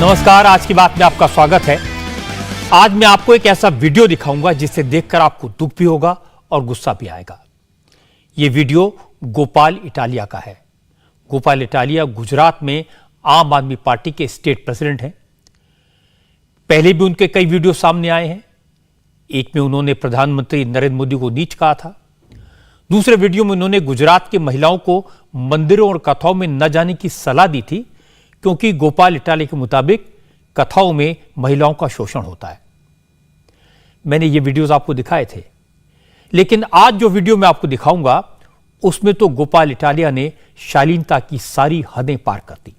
नमस्कार, आज की बात में आपका स्वागत है। आज मैं आपको एक ऐसा वीडियो दिखाऊंगा जिसे देखकर आपको दुख भी होगा और गुस्सा भी आएगा। यह वीडियो गोपाल इटालिया का है। गोपाल इटालिया गुजरात में आम आदमी पार्टी के स्टेट प्रेसिडेंट हैं। पहले भी उनके कई वीडियो सामने आए हैं। एक में उन्होंने प्रधानमंत्री नरेंद्र मोदी को नीच कहा था। दूसरे वीडियो में उन्होंने गुजरात की महिलाओं को मंदिरों और कथाओं में न जाने की सलाह दी थी, क्योंकि गोपाल इटालिया के मुताबिक कथाओं में महिलाओं का शोषण होता है। मैंने ये वीडियोस आपको दिखाए थे, लेकिन आज जो वीडियो मैं आपको दिखाऊंगा उसमें तो गोपाल इटालिया ने शालीनता की सारी हदें पार कर दी।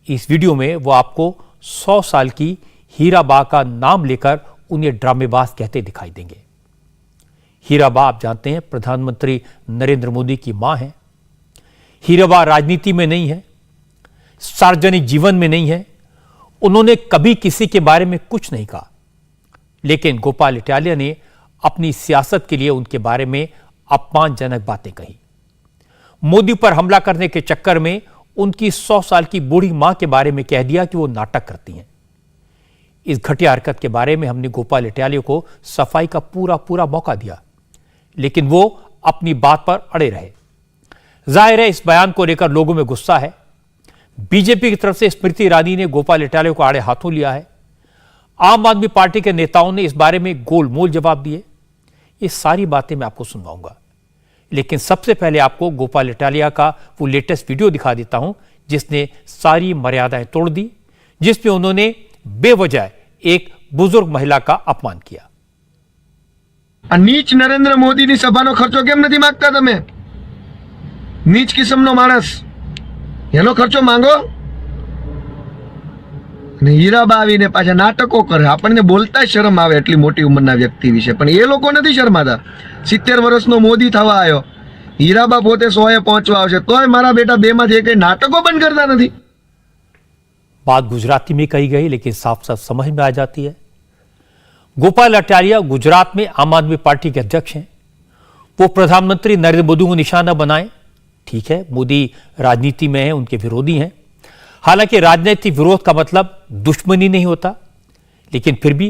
इस वीडियो में वो आपको 100 साल की हीराबा का नाम लेकर उन्हें ड्रामेबाज कहते दिखाई देंगे। हीराबा आप जानते हैं प्रधानमंत्री नरेंद्र मोदी की मां है। हीराबा राजनीति में नहीं है, सार्वजनिक जीवन में नहीं है। उन्होंने कभी किसी के बारे में कुछ नहीं कहा, लेकिन गोपाल इटालिया ने अपनी सियासत के लिए उनके बारे में अपमानजनक बातें कही। मोदी पर हमला करने के चक्कर में उनकी 100 साल की बूढ़ी मां के बारे में कह दिया कि वो नाटक करती हैं। इस घटिया हरकत के बारे में हमने गोपाल इटालिया को सफाई का पूरा मौका दिया, लेकिन वो अपनी बात पर अड़े रहे। जाहिर है इस बयान को लेकर लोगों में गुस्सा है। बीजेपी की तरफ से स्मृति ईरानी ने गोपाल इटालिया को आड़े हाथों लिया है। आम आदमी पार्टी के नेताओं ने इस बारे में गोलमोल जवाब दिए। ये सारी बातें मैं आपको सुनवाऊंगा, लेकिन सबसे पहले आपको गोपाल इटालिया का वो लेटेस्ट वीडियो दिखा देता हूं जिसने सारी मर्यादाएं तोड़ दी, जिसमें उन्होंने बेवजह एक बुजुर्ग महिला का अपमान किया। नीच नरेंद्र मोदी ની સભાનો ખર્ચો કેમ નથી માંગતા તમે? નીચ કિસ્મનો માણસ એનો ખર્ચો માંગો અને હીરાબા આવીને પાછા નાટકો કરે। આપણને બોલતા શરમ આવે એટલી મોટી ઉંમરના વ્યક્તિ વિશે, પણ એ લોકો નથી શરમાતા। 70 વર્ષનો મોદી થવા આવ્યો, હીરાબા પોતે 100 એ પહોંચવા આવશે, તોય મારા બેટા બે માંથી એક નાટકો બંધ करता નથી। बात गुजराती में कही गई, लेकिन साफ साफ समझ में आ जाती है। गोपाल इटालिया गुजरात में आम आदमी पार्टी के अध्यक्ष हैं। वो प्रधानमंत्री नरेंद्र मोदी को निशाना बनाए। ठीक है, मोदी राजनीति में है, उनके विरोधी हैं। हालांकि राजनीतिक विरोध का मतलब दुश्मनी नहीं होता, लेकिन फिर भी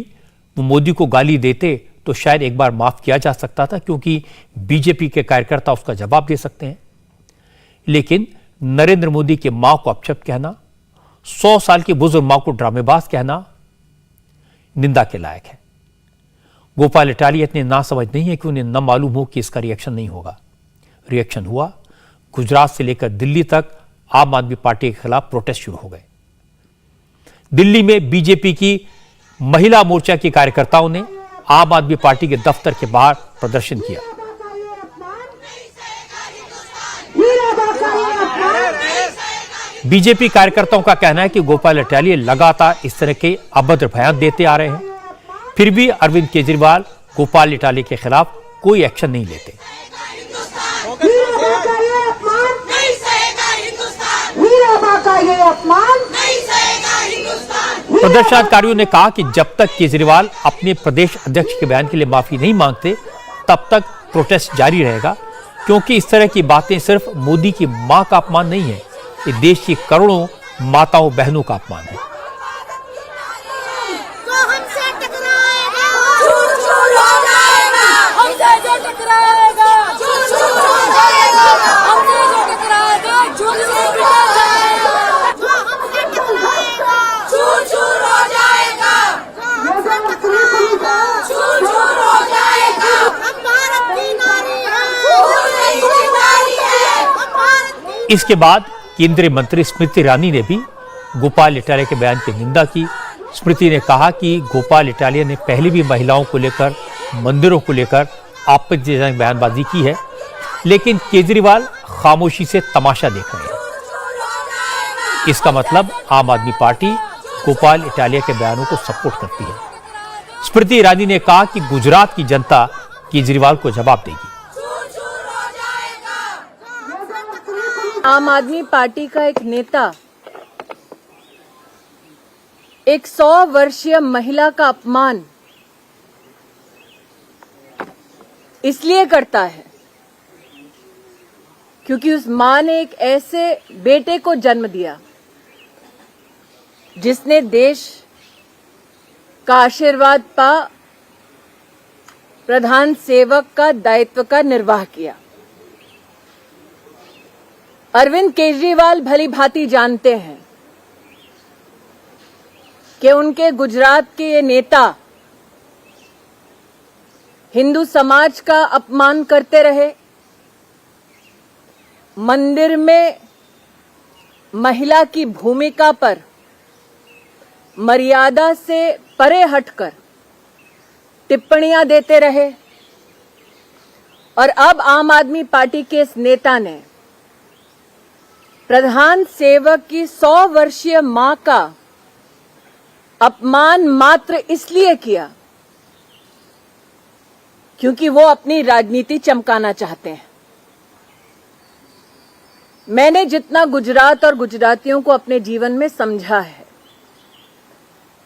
वो मोदी को गाली देते तो शायद एक बार माफ किया जा सकता था, क्योंकि बीजेपी के कार्यकर्ता उसका जवाब दे सकते हैं। लेकिन नरेंद्र मोदी के मां को अपशब्द कहना, 100 साल की बुजुर्ग मां को ड्रामेबाज कहना निंदा के लायक है। गोपाल इटालिया इतने नासमझ नहीं है कि उन्हें न मालूम हो कि इसका रिएक्शन नहीं होगा। रिएक्शन हुआ। गुजरात से लेकर दिल्ली तक आम आदमी पार्टी के खिलाफ प्रोटेस्ट शुरू हो गए। दिल्ली में बीजेपी की महिला मोर्चा के कार्यकर्ताओं ने आम आदमी पार्टी के दफ्तर के बाहर प्रदर्शन किया। बीजेपी कार्यकर्ताओं का कहना है कि गोपाल इटालिया लगातार इस तरह के अभद्र बयान देते आ रहे हैं, फिर भी अरविंद केजरीवाल गोपाल इटालिया के खिलाफ कोई एक्शन नहीं लेते। प्रदर्शनकारियों ने कहा कि जब तक केजरीवाल अपने प्रदेश अध्यक्ष के बयान के लिए माफी नहीं मांगते, तब तक प्रोटेस्ट जारी रहेगा, क्योंकि इस तरह की बातें सिर्फ मोदी की मां का अपमान नहीं है, ये देश की करोड़ों माताओं बहनों का अपमान है। इसके बाद केंद्रीय मंत्री स्मृति ईरानी ने भी गोपाल इटालिया के बयान की निंदा की। स्मृति ने कहा कि गोपाल इटालिया ने पहले भी महिलाओं को लेकर, मंदिरों को लेकर आपत्तिजनक बयानबाजी की है, लेकिन केजरीवाल खामोशी से तमाशा देख रहे हैं। इसका मतलब आम आदमी पार्टी गोपाल इटालिया के बयानों को सपोर्ट करती है। स्मृति ईरानी ने कहा कि गुजरात की जनता केजरीवाल को जवाब देगी। आम आदमी पार्टी का एक नेता एक 100 वर्षीय महिला का अपमान इसलिए करता है क्योंकि उस मां ने एक ऐसे बेटे को जन्म दिया जिसने देश का आशीर्वाद पा प्रधान सेवक का दायित्व का निर्वाह किया। अरविंद केजरीवाल भली भांति जानते हैं कि उनके गुजरात के ये नेता हिंदू समाज का अपमान करते रहे, मंदिर में महिला की भूमिका पर मर्यादा से परे हटकर टिप्पणियां देते रहे और अब आम आदमी पार्टी के इस नेता ने प्रधान सेवक की 100 वर्षीय मां का अपमान मात्र इसलिए किया क्योंकि वो अपनी राजनीति चमकाना चाहते हैं। मैंने जितना गुजरात और गुजरातियों को अपने जीवन में समझा है,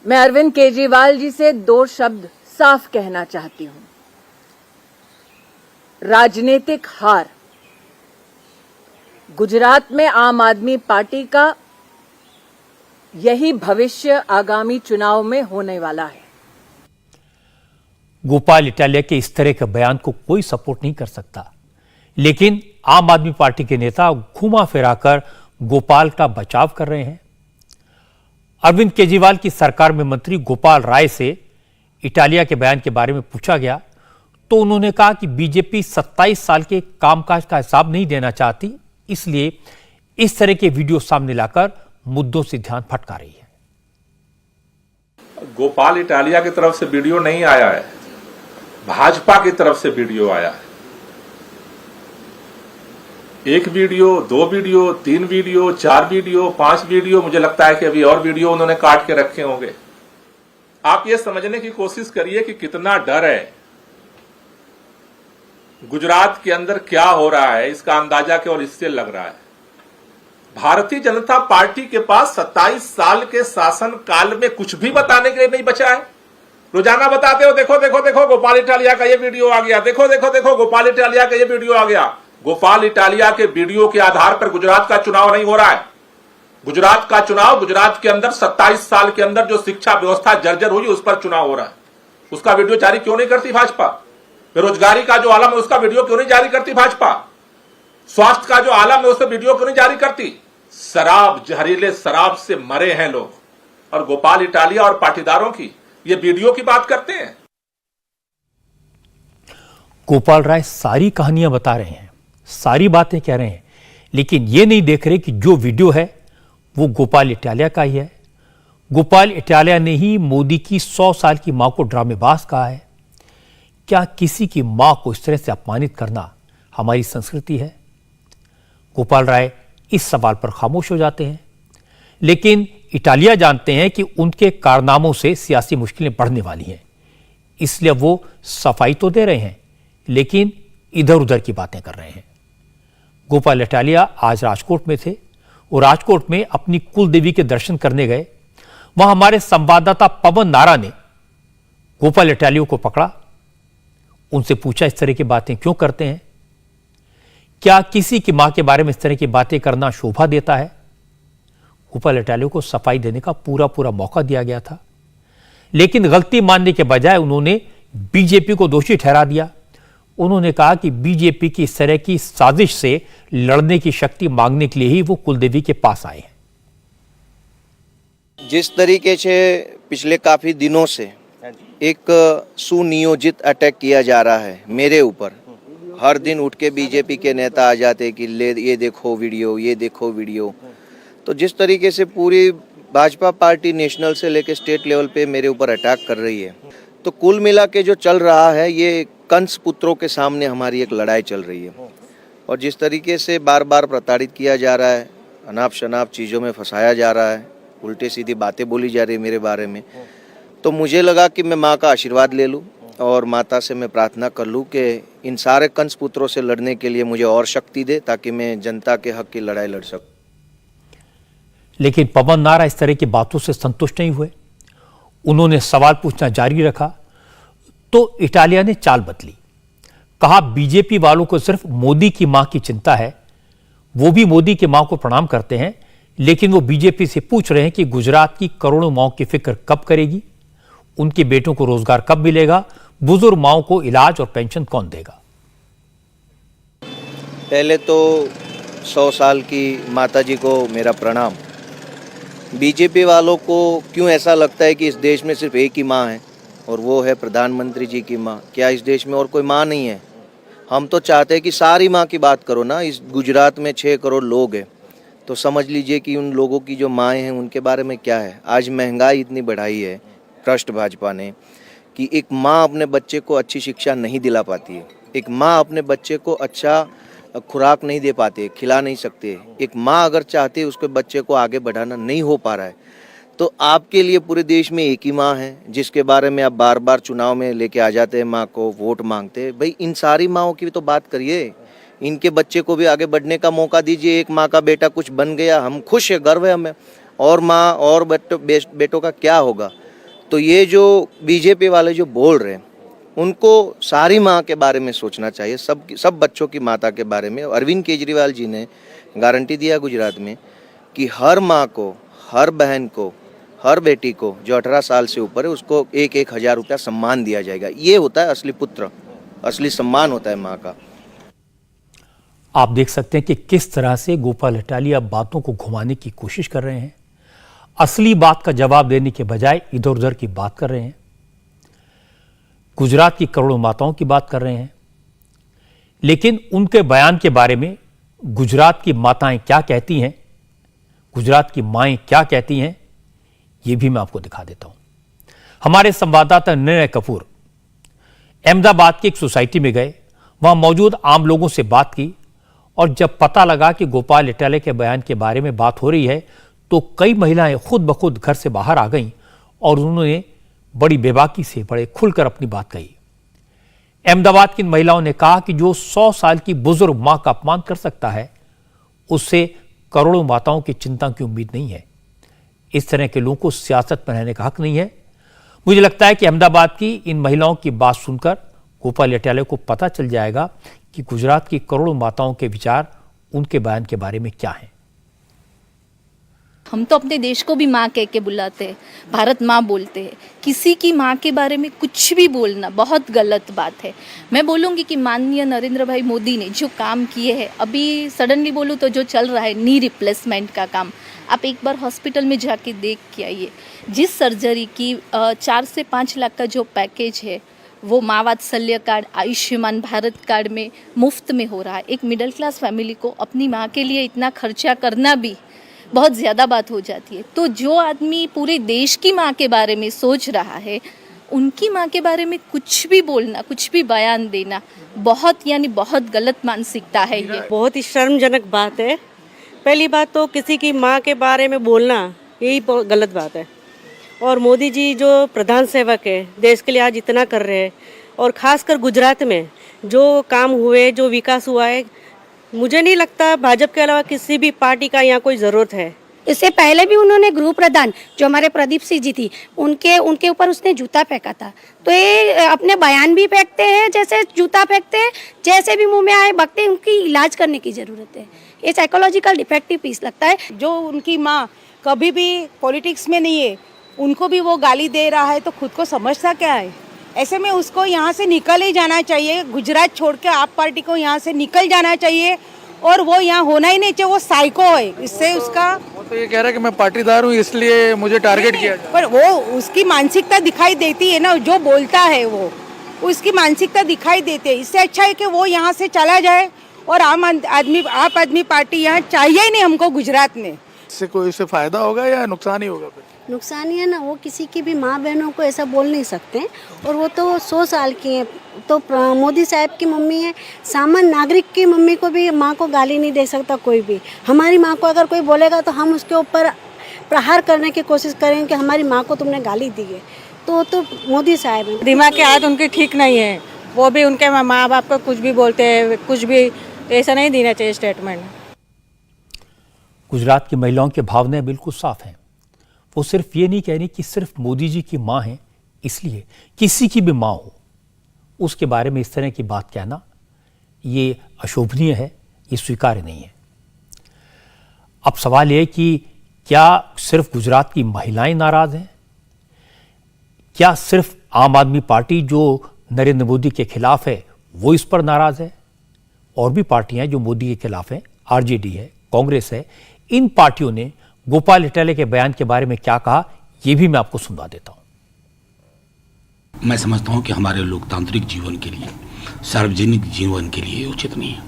मैं अरविंद केजरीवाल जी से 2 शब्द साफ कहना चाहती हूं। राजनीतिक हार। गुजरात में आम आदमी पार्टी का यही भविष्य आगामी चुनाव में होने वाला है। गोपाल इटालिया के इस तरह के बयान को कोई सपोर्ट नहीं कर सकता, लेकिन आम आदमी पार्टी के नेता घुमा फिराकर गोपाल का बचाव कर रहे हैं। अरविंद केजरीवाल की सरकार में मंत्री गोपाल राय से इटालिया के बयान के बारे में पूछा गया तो उन्होंने कहा कि बीजेपी 27 साल के कामकाज का हिसाब नहीं देना चाहती, इसलिए इस तरह के वीडियो सामने लाकर मुद्दों से ध्यान भटका रही है। गोपाल इटालिया की तरफ से वीडियो नहीं आया है, भाजपा की तरफ से वीडियो आया है। 1 video, 2 video, 3 video, 4 video, 5 video, मुझे लगता है कि अभी और वीडियो उन्होंने काट के रखे होंगे। आप ये समझने की कोशिश करिए कि कितना डर है। गुजरात के अंदर क्या हो रहा है इसका अंदाजा केवल इससे लग रहा है। भारतीय जनता पार्टी के पास 27 साल के शासन काल में कुछ भी बताने के लिए नहीं बचा है। रोजाना बताते हो, देखो देखो देखो गोपाल इटालिया का ये वीडियो आ गया, देखो देखो देखो गोपाल इटालिया का ये वीडियो आ गया। गोपाल इटालिया के वीडियो के आधार पर गुजरात का चुनाव नहीं हो रहा है। गुजरात का चुनाव, गुजरात के अंदर 27 साल के अंदर जो शिक्षा व्यवस्था जर्जर हुई उस पर चुनाव हो रहा है। उसका वीडियो जारी क्यों नहीं करती भाजपा? बेरोजगारी का जो आलम है उसका वीडियो क्यों नहीं जारी करती भाजपा? स्वास्थ्य का जो आलम है उसका वीडियो क्यों नहीं जारी करती? शराब, जहरीले शराब से मरे हैं लोग, और गोपाल इटालिया और पाटीदारों की ये वीडियो की बात करते हैं। गोपाल राय सारी कहानियां बता रहे हैं, सारी बातें कह रहे हैं, लेकिन ये नहीं देख रहे कि जो वीडियो है वो गोपाल इटालिया का ही है। गोपाल इटालिया ने ही मोदी की 100 साल की मां को ड्रामेबाज कहा है। क्या किसी की मां को इस तरह से अपमानित करना हमारी संस्कृति है? गोपाल राय इस सवाल पर खामोश हो जाते हैं, लेकिन इटालिया जानते हैं कि उनके कारनामों से सियासी मुश्किलें बढ़ने वाली हैं, इसलिए वो सफाई तो दे रहे हैं लेकिन इधर उधर की बातें कर रहे हैं। गोपाल इटालिया आज राजकोट में थे और राजकोट में अपनी कुल देवी के दर्शन करने गए। वहां हमारे संवाददाता पवन नारा ने गोपाल इटालिया को पकड़ा, उनसे पूछा इस तरह की बातें क्यों करते हैं? क्या किसी की मां के बारे में इस तरह की बातें करना शोभा देता है? गोपाल इटालिया को सफाई देने का पूरा मौका दिया गया था, लेकिन गलती मानने के बजाय उन्होंने बीजेपी को दोषी ठहरा दिया। उन्होंने कहा कि बीजेपी की इस तरह की साजिश से लड़ने की शक्ति मांगने के लिए ही वो कुलदेवी के पास आए हैं। जिस तरीके से पिछले काफी दिनों से एक सुनियोजित अटैक किया जा रहा है मेरे ऊपर, हर दिन उठ के बीजेपी के नेता आ जाते कि ले ये देखो वीडियो, ये देखो वीडियो। तो जिस तरीके से पूरी भाजपा पार्टी नेशनल से लेकर स्टेट लेवल पे मेरे ऊपर अटैक कर रही है, तो कुल मिला के जो चल रहा है ये कंस पुत्रों के सामने हमारी एक लड़ाई चल रही है। और जिस तरीके से बार बार प्रताड़ित किया जा रहा है, अनाप शनाप चीज़ों में फंसाया जा रहा है, उल्टे सीधी बातें बोली जा रही है मेरे बारे में, तो मुझे लगा कि मैं माँ का आशीर्वाद ले लूँ और माता से मैं प्रार्थना कर लूँ कि इन सारे कंस पुत्रों से लड़ने के लिए मुझे और शक्ति दे, ताकि मैं जनता के हक की लड़ाई लड़ सकूँ। लेकिन पवन नारा इस तरह की बातों से संतुष्ट नहीं हुए। उन्होंने सवाल पूछना जारी रखा तो इटालिया ने चाल बदली। कहा बीजेपी वालों को सिर्फ मोदी की मां की चिंता है, वो भी मोदी की मां को प्रणाम करते हैं, लेकिन वो बीजेपी से पूछ रहे हैं कि गुजरात की करोड़ों माओं की फिक्र कब करेगी, उनके बेटों को रोजगार कब मिलेगा, बुजुर्ग माओं को इलाज और पेंशन कौन देगा। पहले तो 100 साल की माताजी को मेरा प्रणाम। बीजेपी वालों को क्यों ऐसा लगता है कि इस देश में सिर्फ एक ही माँ है और वो है प्रधानमंत्री जी की माँ? क्या इस देश में और कोई माँ नहीं है? हम तो चाहते हैं कि सारी माँ की बात करो ना। इस गुजरात में 6 करोड़ लोग हैं, तो समझ लीजिए कि उन लोगों की जो माएँ हैं उनके बारे में क्या है। आज महंगाई इतनी बढ़ाई है भ्रष्ट भाजपा ने कि एक माँ अपने बच्चे को अच्छी शिक्षा नहीं दिला पाती है। एक माँ अपने बच्चे को अच्छा खुराक नहीं दे पाते, खिला नहीं सकते। एक माँ अगर चाहती है उसके बच्चे को आगे बढ़ाना, नहीं हो पा रहा है। तो आपके लिए पूरे देश में एक ही माँ है जिसके बारे में आप बार बार चुनाव में लेके आ जाते हैं, माँ को वोट मांगते हैं। भाई इन सारी माँओं की भी तो बात करिए, इनके बच्चे को भी आगे बढ़ने का मौका दीजिए। एक माँ का बेटा कुछ बन गया, हम खुश है, गर्व है हमें। और माँ और बेटों का क्या होगा? तो ये जो बीजेपी वाले जो बोल रहे हैं उनको सारी माँ के बारे में सोचना चाहिए, सब बच्चों की माता के बारे में। अरविंद केजरीवाल जी ने गारंटी दिया गुजरात में कि हर माँ को, हर बहन को, हर बेटी को जो 18 साल से ऊपर है उसको 1,000 रुपया सम्मान दिया जाएगा। ये होता है असली पुत्र, असली सम्मान होता है माँ का। आप देख सकते हैं कि किस तरह से गोपाल इटालिया बातों को घुमाने की कोशिश कर रहे हैं। असली बात का जवाब देने के बजाय इधर उधर की बात कर रहे हैं। गुजरात की करोड़ों माताओं की बात कर रहे हैं, लेकिन उनके बयान के बारे में गुजरात की माताएं क्या कहती हैं, गुजरात की माएं क्या कहती हैं, यह भी मैं आपको दिखा देता हूं। हमारे संवाददाता निर्णय कपूर अहमदाबाद की एक सोसाइटी में गए, वहां मौजूद आम लोगों से बात की और जब पता लगा कि गोपाल इटालिया के बयान के बारे में बात हो रही है तो कई महिलाएं खुद ब खुद घर से बाहर आ गईं और उन्होंने बड़ी बेबाकी से, बड़े खुलकर अपनी बात कही। अहमदाबाद की महिलाओं ने कहा कि जो 100 साल की बुजुर्ग मां का अपमान कर सकता है, उससे करोड़ों माताओं की चिंता की उम्मीद नहीं है। इस तरह के लोगों को सियासत में रहने का हक नहीं है। मुझे लगता है कि अहमदाबाद की इन महिलाओं की बात सुनकर गोपाल इटालिया को पता चल जाएगा कि गुजरात की करोड़ों माताओं के विचार उनके बयान के बारे में क्या हैं। हम तो अपने देश को भी माँ कह के बुलाते हैं, भारत माँ बोलते हैं। किसी की माँ के बारे में कुछ भी बोलना बहुत गलत बात है। मैं बोलूँगी कि माननीय नरेंद्र भाई मोदी ने जो काम किए हैं, अभी सडनली बोलूँ तो जो चल रहा है नी रिप्लेसमेंट का काम, आप एक बार हॉस्पिटल में जाके देख के आइए। जिस सर्जरी की 4 से 5 लाख का जो पैकेज है वो माँ वात्सल्य कार्ड, आयुष्मान भारत कार्ड में मुफ्त में हो रहा है। एक मिडिल क्लास फैमिली को अपनी माँ के लिए इतना खर्चा करना भी बहुत ज़्यादा बात हो जाती है। तो जो आदमी पूरे देश की माँ के बारे में सोच रहा है, उनकी माँ के बारे में कुछ भी बोलना, कुछ भी बयान देना बहुत यानी बहुत गलत मानसिकता है। ये बहुत ही शर्मजनक बात है। पहली बात तो किसी की माँ के बारे में बोलना यही बहुत गलत बात है। और मोदी जी जो प्रधान सेवक है, देश के लिए आज इतना कर रहे हैं, और ख़ासकर गुजरात में जो काम हुए, जो विकास हुआ है, मुझे नहीं लगता भाजपा के अलावा किसी भी पार्टी का यहाँ कोई ज़रूरत है। इससे पहले भी उन्होंने गृह प्रधान जो हमारे प्रदीप सिंह जी थी, उनके ऊपर उसने जूता फेंका था। तो ये अपने बयान भी फेंकते हैं जैसे जूता फेंकते हैं, जैसे भी मुंह में आए बकते हैं। उनकी इलाज करने की ज़रूरत है। ये साइकोलॉजिकल डिफेक्टिव पीस लगता है। जो उनकी माँ कभी भी पॉलिटिक्स में नहीं है, उनको भी वो गाली दे रहा है तो खुद को समझता क्या है? ऐसे में उसको यहाँ से निकल ही जाना चाहिए। गुजरात छोड़ के आप पार्टी को यहाँ से निकल जाना चाहिए और वो यहाँ होना ही नहीं चाहिए। वो साइको है। इससे उसका वो तो ये कह रहा है कि मैं पाटीदार हूँ इसलिए मुझे टारगेट किया जाए। पर वो उसकी मानसिकता दिखाई देती है ना, जो बोलता है वो उसकी मानसिकता दिखाई देती है। इससे अच्छा है कि वो यहाँ से चला जाए और आप आदमी पार्टी यहाँ चाहिए ही नहीं हमको गुजरात में। इससे कोई इससे फायदा होगा या नुकसान ही होगा? नुकसान ही है ना। वो किसी की भी माँ बहनों को ऐसा बोल नहीं सकते, और वो तो 100 साल की है। तो मोदी साहब की मम्मी है, सामान्य नागरिक की मम्मी को भी, माँ को गाली नहीं दे सकता कोई भी। हमारी माँ को अगर कोई बोलेगा तो हम उसके ऊपर प्रहार करने की कोशिश करेंगे कि हमारी माँ को तुमने गाली दी है। तो मोदी साहब है। दिमाग की हालत उनकी ठीक नहीं है। वो भी उनके माँ बाप को कुछ भी बोलते हैं, कुछ भी ऐसा नहीं देना चाहिए स्टेटमेंट। गुजरात की महिलाओं के भावनाएं बिल्कुल साफ हैं। वो सिर्फ ये नहीं कह रही कि सिर्फ मोदी जी की माँ है इसलिए, किसी की भी माँ हो उसके बारे में इस तरह की बात कहना ये अशोभनीय है, ये स्वीकार्य नहीं है। अब सवाल यह है कि क्या सिर्फ गुजरात की महिलाएं नाराज हैं? क्या सिर्फ आम आदमी पार्टी जो नरेंद्र मोदी के खिलाफ है वो इस पर नाराज है? और भी पार्टियां जो मोदी के खिलाफ हैं, आरजेडी है, कांग्रेस है, इन पार्टियों ने गोपाल इटालिया के बयान के बारे में क्या कहा, यह भी मैं आपको सुनवा देता हूं। मैं समझता हूं कि हमारे लोकतांत्रिक जीवन के लिए, सार्वजनिक जीवन के लिए उचित नहीं है।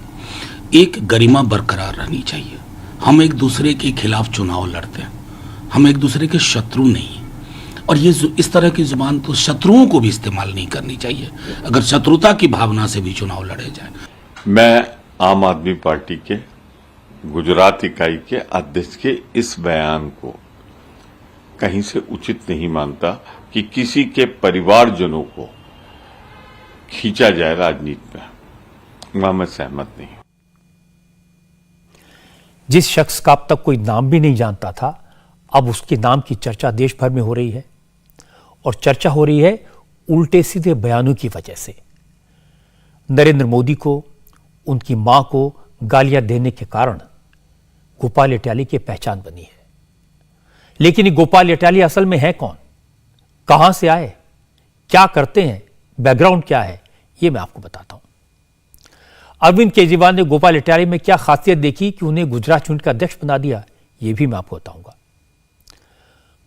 एक गरिमा बरकरार रहनी चाहिए। हम एक दूसरे के खिलाफ चुनाव लड़ते हैं, हम एक दूसरे के शत्रु नहीं हैं। और ये इस तरह की जुबान तो शत्रुओं को भी इस्तेमाल नहीं करनी चाहिए अगर शत्रुता की भावना से भी चुनाव लड़े जाए। मैं आम आदमी पार्टी के गुजरात इकाई के अध्यक्ष के इस बयान को कहीं से उचित नहीं मानता कि किसी के परिवारजनों को खींचा जाए राजनीति में। वहां मैं सहमत नहीं। जिस शख्स का अब तक कोई नाम भी नहीं जानता था, अब उसके नाम की चर्चा देश भर में हो रही है, और चर्चा हो रही है उल्टे सीधे बयानों की वजह से। नरेंद्र मोदी को, उनकी मां को गालियां देने के कारण गोपाल इटालिया की पहचान बनी है। लेकिन ये गोपाल इटालिया असल में है कौन, कहां से आए, क्या करते हैं, बैकग्राउंड क्या है, ये मैं आपको बताता हूं। अरविंद केजरीवाल ने गोपाल इटालिया में क्या खासियत देखी कि उन्हें गुजरात यूनिट का अध्यक्ष बना दिया, यह भी मैं आपको बताऊंगा।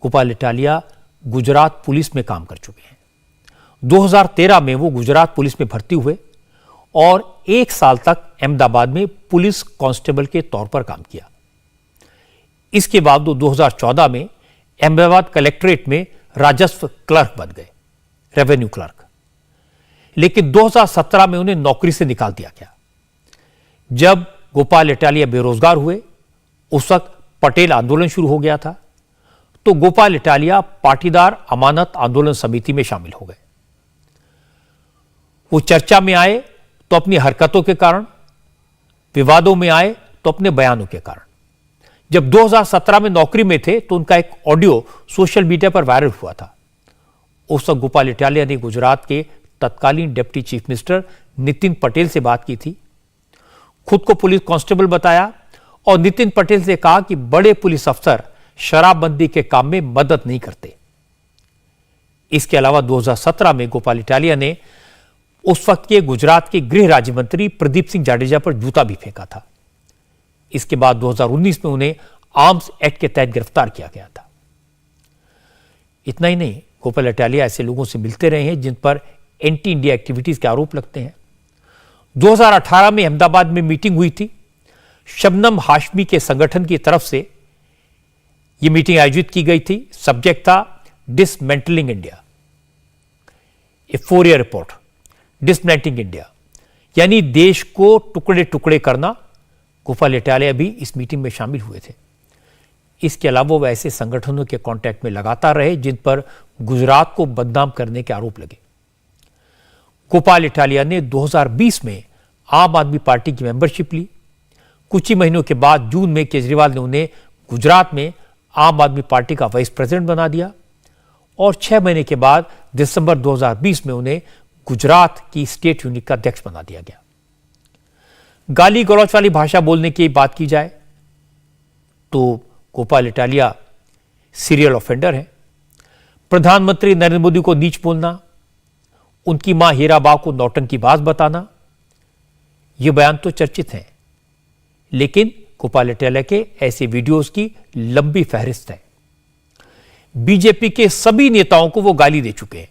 गोपाल इटालिया गुजरात पुलिस में काम कर चुके हैं। 2013 में वो गुजरात पुलिस में भर्ती हुए और 1 साल तक अहमदाबाद में पुलिस कांस्टेबल के तौर पर काम किया। इसके बाद वो 2014 में अहमदाबाद कलेक्ट्रेट में राजस्व क्लर्क बन गए, रेवेन्यू क्लर्क। लेकिन 2017 में उन्हें नौकरी से निकाल दिया गया। जब गोपाल इटालिया बेरोजगार हुए, उस वक्त पटेल आंदोलन शुरू हो गया था, तो गोपाल इटालिया पाटीदार अमानत आंदोलन समिति में शामिल हो गए। वो चर्चा में आए तो अपनी हरकतों के कारण, विवादों में आए तो अपने बयानों के कारण। जब 2017 में नौकरी में थे तो उनका एक ऑडियो सोशल मीडिया पर वायरल हुआ था। उस वक्त गोपाल इटालिया ने गुजरात के तत्कालीन deputy chief minister Nitin Patel से बात की थी, खुद को पुलिस कांस्टेबल बताया और नितिन पटेल से कहा कि बड़े पुलिस अफसर शराबबंदी के काम में मदद नहीं करते। इसके अलावा 2017 में गोपाल इटालिया ने उस वक्त के गुजरात के गृह राज्य मंत्री प्रदीप सिंह जाडेजा पर जूता भी फेंका था। इसके बाद 2019 में उन्हें आर्म्स एक्ट के तहत गिरफ्तार किया गया था। इतना ही नहीं, गोपाल इटालिया ऐसे लोगों से मिलते रहे हैं जिन पर एंटी इंडिया एक्टिविटीज के आरोप लगते हैं। 2018 में अहमदाबाद में मीटिंग हुई थी। शबनम हाशमी के संगठन की तरफ से यह मीटिंग आयोजित की गई थी। सब्जेक्ट था डिसमेंटलिंग इंडिया, ए 4 ईयर रिपोर्ट। डिसमेंटलिंग इंडिया यानी देश को टुकड़े टुकड़े करना। गोपाल इटालिया भी इस मीटिंग में शामिल हुए थे। इसके अलावा वह ऐसे संगठनों के कांटेक्ट में लगातार रहे जिन पर गुजरात को बदनाम करने के आरोप लगे। गोपाल इटालिया ने 2020 में आम आदमी पार्टी की मेंबरशिप ली। कुछ ही महीनों के बाद जून में केजरीवाल ने उन्हें गुजरात में आम आदमी पार्टी का वाइस प्रेसिडेंट बना दिया और 6 महीने के बाद दिसंबर 2020 में उन्हें गुजरात की स्टेट यूनिट का अध्यक्ष बना दिया गया। गाली गलौच वाली भाषा बोलने की बात की जाए तो गोपाल इटालिया सीरियल ऑफेंडर है। प्रधानमंत्री नरेंद्र मोदी को नीच बोलना, उनकी मां हीराबा को नौटंकीबाज बताना, ये बयान तो चर्चित हैं, लेकिन गोपाल इटालिया के ऐसे वीडियोस की लंबी फहरिस्त है। बीजेपी के सभी नेताओं को वो गाली दे चुके हैं।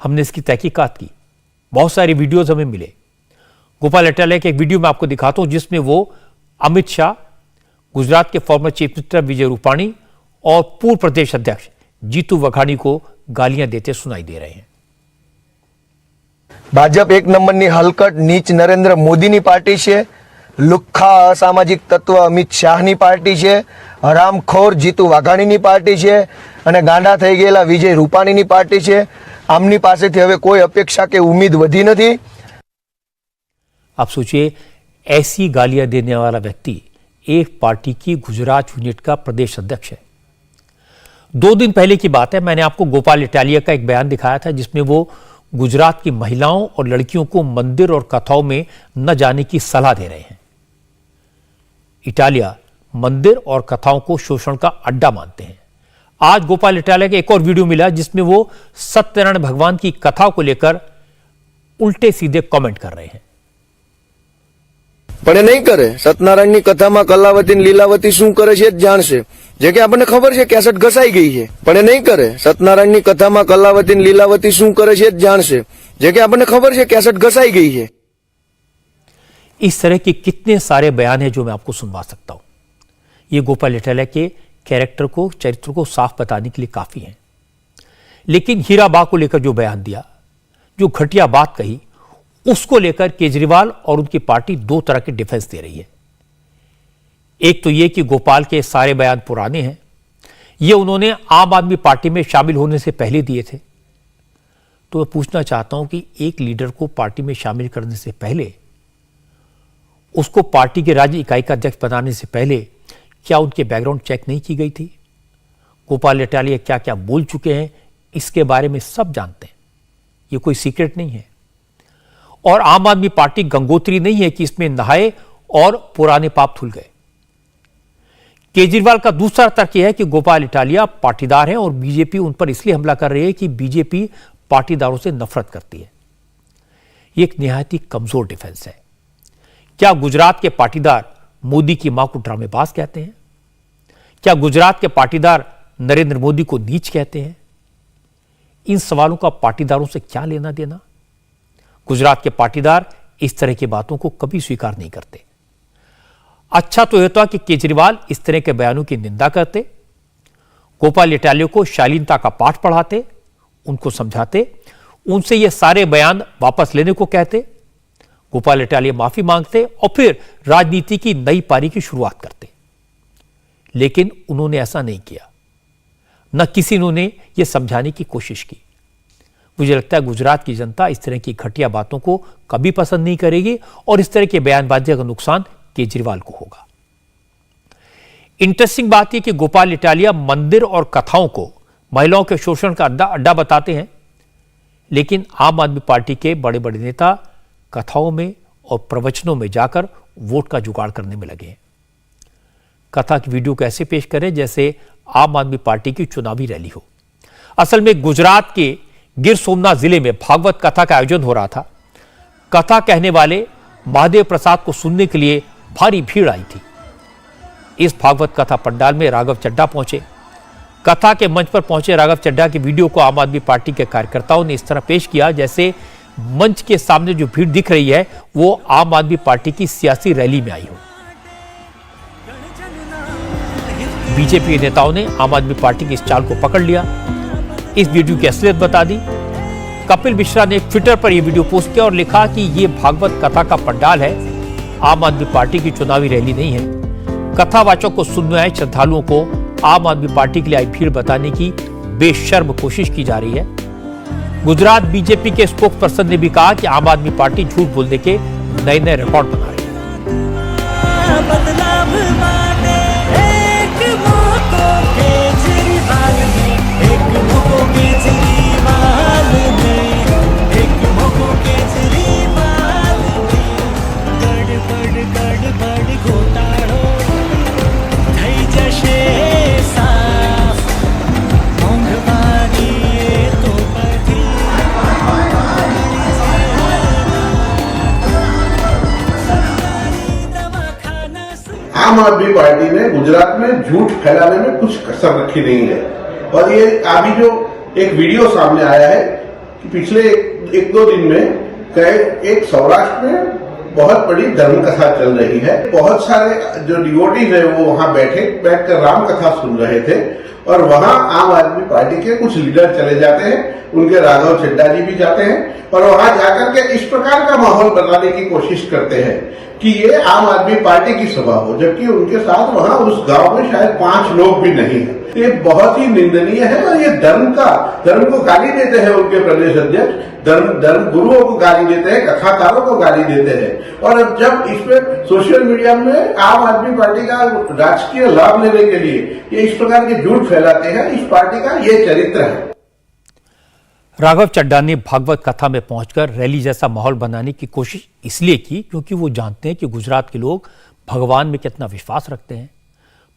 हमने इसकी तहकीकात की, बहुत सारे वीडियोस हमें मिले। गोपाल इटालिया के एक वीडियो मैं आपको दिखाता हूं जिसमें वो अमित शाह, गुजरात के former chief minister Vijay Rupani और पूर्व प्रदेश अध्यक्ष जीतू वाघाणी को गालियां देते सुनाई दे रहे हैं। भाजप 1 नंबरनी हलकट नीच नरेंद्र मोदीनी पार्टी छे। લુખ્ખા અસામાજિક તત્વ અમિત શાહની પાર્ટી છે, હરામખોર જીતુ વાઘાણીની પાર્ટી છે અને ગાંડા થઈ ગયેલા વિજય રૂપાણીની પાર્ટી છે। આમની પાસેથી હવે કોઈ અપેક્ષા કે ઉમ્મીદ વધી નથી। आप सोचिए, ऐसी गालियां देने वाला व्यक्ति एक पार्टी की गुजरात यूनिट का प्रदेश अध्यक्ष है। 2 दिन पहले की बात है, मैंने आपको गोपाल इटालिया का एक बयान दिखाया था जिसमें वो गुजरात की महिलाओं और लड़कियों को मंदिर और कथाओं में न जाने की सलाह दे रहे हैं। इटालिया मंदिर और कथाओं को शोषण का अड्डा मानते हैं। आज गोपाल इटालिया का एक और वीडियो मिला जिसमें वो सत्यनारायण भगवान की कथा को लेकर उल्टे सीधे कमेंट कर रहे हैं। પણ એ નહીં કરે। સત્યનારાયણની કથામાં કલાવતી ને લીલાવતી શું કરે છે જ જાણશે, જે કે આપણને ખબર છે કેસેટ ઘસાઈ ગઈ છે, પણ એ નહીં કરે। સત્યનારાયણની કથામાં કલાવતી ને લીલાવતી શું કરે છે જ જાણશે, જે કે આપણને ખબર છે કેસેट घसाई गई है। इस तरह के कितने सारे बयान हैं जो मैं आपको सुनवा सकता हूं। ये गोपाल इटालिया के कैरेक्टर को, चरित्र को साफ बताने के लिए काफी है। लेकिन हीरा बा को लेकर जो बयान दिया, जो घटिया बात कही, उसको लेकर केजरीवाल और उनकी पार्टी दो तरह के डिफेंस दे रही है। एक तो यह कि गोपाल के सारे बयान पुराने हैं, ये उन्होंने आम आदमी पार्टी में शामिल होने से पहले दिए थे। तो मैं पूछना चाहता हूं कि एक लीडर को पार्टी में शामिल करने से पहले, उसको पार्टी के राज्य इकाई का अध्यक्ष बनाने से पहले क्या उनके बैकग्राउंड चेक नहीं की गई थी? गोपाल इटालिया क्या क्या बोल चुके हैं इसके बारे में सब जानते हैं, ये कोई सीक्रेट नहीं है। और आम आदमी पार्टी गंगोत्री नहीं है कि इसमें नहाए और पुराने पाप धुल गए। केजरीवाल का दूसरा तर्क यह है कि गोपाल इटालिया पाटीदार हैं और बीजेपी उन पर इसलिए हमला कर रही है कि बीजेपी पाटीदारों से नफरत करती है। यह एक निहायत ही कमजोर डिफेंस है। क्या गुजरात के पाटीदार मोदी की मां को ड्रामेबाज कहते हैं? क्या गुजरात के पाटीदार नरेंद्र मोदी को नीच कहते हैं? इन सवालों का पाटीदारों से क्या लेना देना? गुजरात के पाटीदार इस तरह की बातों को कभी स्वीकार नहीं करते। अच्छा तो यह था कि केजरीवाल इस तरह के बयानों की निंदा करते, गोपाल इटालिया को शालीनता का पाठ पढ़ाते, उनको समझाते, उनसे ये सारे बयान वापस लेने को कहते, गोपाल इटालिया माफी मांगते और फिर राजनीति की नई पारी की शुरुआत करते। लेकिन उन्होंने ऐसा नहीं किया, न किसी ने यह समझाने की कोशिश की। मुझे लगता है गुजरात की जनता इस तरह की घटिया बातों को कभी पसंद नहीं करेगी और इस तरह के बयानबाजी का नुकसान केजरीवाल को होगा। इंटरेस्टिंग बात यह कि गोपाल इटालिया मंदिर और कथाओं को महिलाओं के शोषण का अड्डा बताते हैं, लेकिन आम आदमी पार्टी के बड़े बड़े नेता कथाओं में और प्रवचनों में जाकर वोट का जुगाड़ करने में लगे हैं। कथा की वीडियो को ऐसे पेश करें जैसे आम आदमी पार्टी की चुनावी रैली हो। असल में गुजरात के गिर सोमनाथ जिले में भागवत कथा का आयोजन हो रहा था। कथा कहने वाले महादेव प्रसाद को सुनने के लिए भारी भीड़ आई थी। इस भागवत कथा पंडाल में राघव चड्ढा पहुंचे। कथा के मंच पर पहुंचे राघव चड्ढा की वीडियो को आम आदमी पार्टी के कार्यकर्ताओं ने इस तरह पेश किया जैसे मंच के सामने जो भीड़ दिख रही है वो आम आदमी पार्टी की सियासी रैली में आई हो। बीजेपी के नेताओं ने आम आदमी पार्टी की इस चाल को पकड़ लिया, इस वीडियो की असलियत बता दी। कपिल मिश्रा ने ट्विटर पर यह वीडियो पोस्ट किया और लिखा कि यह भागवत कथा का पंडाल है, आम आदमी पार्टी की चुनावी रैली नहीं है। कथावाचक को सुनने आए श्रद्धालुओं को आम आदमी पार्टी के लिए आई भीड़ बताने की बेशर्म कोशिश की जा रही है। गुजरात बीजेपी के स्पोक्स पर्सन ने भी कहा कि आम आदमी पार्टी झूठ बोलने के नए नए रिकॉर्ड बना रही आम आदमी पार्टी ने गुजरात में झूठ फैलाने में कुछ कसर रखी नहीं है। और ये अभी जो एक वीडियो सामने आया है कि पिछले एक दो दिन में एक सौराष्ट्र में बहुत बड़ी धर्म कथा चल रही है। बहुत सारे जो डिवोटीज है वो वहां बैठकर राम कथा सुन रहे थे और वहां आम आदमी पार्टी के कुछ लीडर चले जाते हैं, उनके राघव चड्ढा जी भी जाते हैं और वहां जाकर के इस प्रकार का माहौल बनाने की कोशिश करते हैं कि ये आम आदमी पार्टी की सभा हो, जबकि उनके साथ वहां उस गांव में शायद 5 लोग भी नहीं है। ये बहुत ही निंदनीय है और ये धर्म को गाली देते हैं उनके प्रदेश अध्यक्ष, धर्म गुरुओं को गाली देते हैं, कथाकारों को गाली देते हैं। और अब जब इस पे सोशल मीडिया में आम आदमी पार्टी का राजकीय लाभ लेने के लिए ये इस प्रकार के झूठ फैलाते हैं, इस पार्टी का ये चरित्र है। राघव चड्ढा ने भागवत कथा में पहुंचकर रैली जैसा माहौल बनाने की कोशिश इसलिए की क्योंकि वो जानते हैं कि गुजरात के लोग भगवान में कितना विश्वास रखते हैं,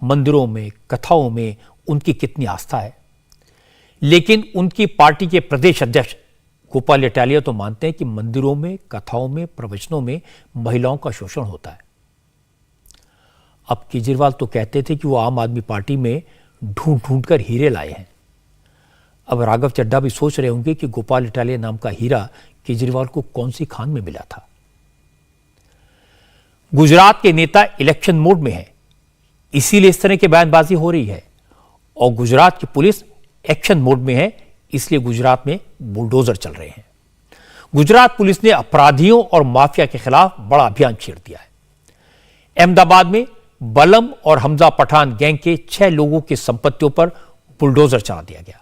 मंदिरों में, कथाओं में उनकी कितनी आस्था है। लेकिन उनकी पार्टी के प्रदेश अध्यक्ष गोपाल इटालिया तो मानते हैं कि मंदिरों में, कथाओं में, प्रवचनों में महिलाओं का शोषण होता है। अब केजरीवाल तो कहते थे कि वो आम आदमी पार्टी में ढूंढ ढूंढ कर हीरे लाए हैं। अब राघव चड्ढा भी सोच रहे होंगे कि गोपाल इटालिया नाम का हीरा केजरीवाल को कौन सी खान में मिला था। गुजरात के नेता इलेक्शन मोड में है, इसीलिए इस तरह की बयानबाजी हो रही है। और गुजरात की पुलिस एक्शन मोड में है, इसलिए गुजरात में बुलडोजर चल रहे हैं। गुजरात पुलिस ने अपराधियों और माफिया के खिलाफ बड़ा अभियान छेड़ दिया है। अहमदाबाद में बलम और हमजा पठान गैंग के 6 लोगों की संपत्तियों पर बुलडोजर चला दिया गया।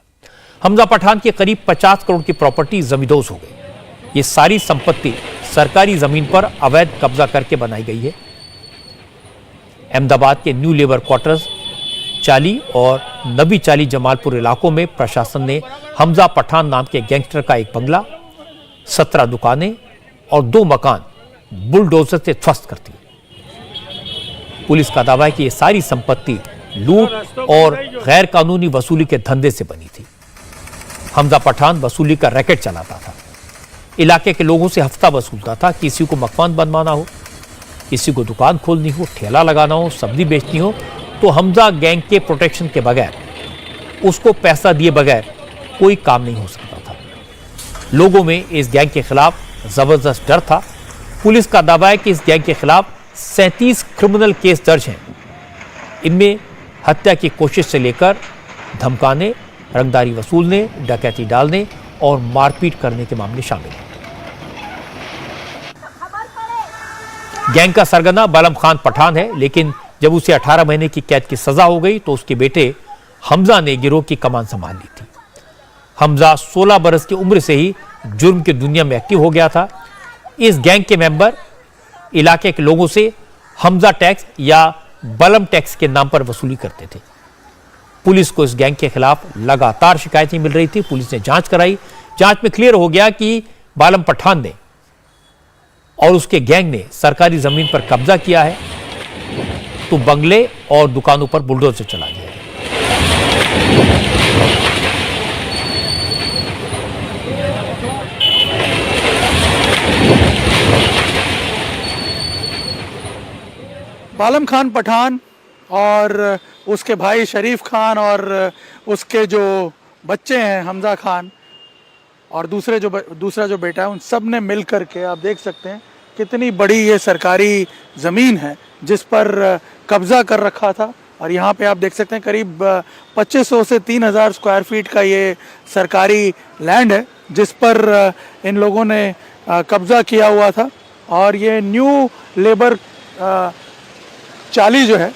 हमजा पठान के करीब 50 करोड़ की प्रॉपर्टी जमींदोज हो गई। ये सारी संपत्ति सरकारी जमीन पर अवैध कब्जा करके बनाई गई है। अहमदाबाद के न्यू लेबर क्वार्टर्स, चाली और नबी चाली जमालपुर इलाकों में प्रशासन ने हमजा पठान नाम के गैंगस्टर का एक बंगला, 17 दुकानें और 2 मकान बुलडोजर से ध्वस्त कर दिए। पुलिस का दावा है कि यह सारी संपत्ति लूट और गैर कानूनी वसूली के धंधे से बनी थी। हमजा पठान वसूली का रैकेट चलाता था, इलाके के लोगों से हफ्ता वसूलता था। किसी को मकान बनवाना हो, किसी को दुकान खोलनी हो, ठेला लगाना हो, सब्जी बेचनी हो, तो हमजा गैंग के प्रोटेक्शन के बगैर, उसको पैसा दिए बगैर कोई काम नहीं हो सकता था। लोगों में इस गैंग के खिलाफ जबरदस्त डर था। पुलिस का दावा है कि इस गैंग के खिलाफ 37 क्रिमिनल केस दर्ज हैं। इनमें हत्या की कोशिश से लेकर धमकाने, रंगदारी वसूलने, डकैती डालने और मारपीट करने के मामले शामिल हैं। गैंग का सरगना बलम खान पठान है, लेकिन जब उसे 18 महीने की कैद की सजा हो गई तो उसके बेटे हमजा ने गिरोह की कमान संभाल ली थी। हमजा 16 बरस की उम्र से ही जुर्म की दुनिया में एक्टिव हो गया था। इस गैंग के मेंबर इलाके के लोगों से हमजा टैक्स या बलम टैक्स के नाम पर वसूली करते थे। पुलिस को इस गैंग के खिलाफ लगातार शिकायतें मिल रही थी। पुलिस ने जांच कराई। जांच में क्लियर हो गया कि बालम पठान ने और उसके गैंग ने सरकारी जमीन पर कब्जा किया है, तो बंगले और दुकानों पर बुलडोजर चला दिया है। बालम खान पठान और उसके भाई शरीफ खान और उसके जो बच्चे हैं हमजा खान और दूसरा जो बेटा है, उन सब ने मिल कर के, आप देख सकते हैं कितनी बड़ी ये सरकारी ज़मीन है जिस पर कब्ज़ा कर रखा था। और यहाँ पे आप देख सकते हैं करीब 2500 से 3000 स्क्वायर फीट का ये सरकारी लैंड है जिस पर इन लोगों ने कब्ज़ा किया हुआ था। और ये न्यू लेबर चाली जो है,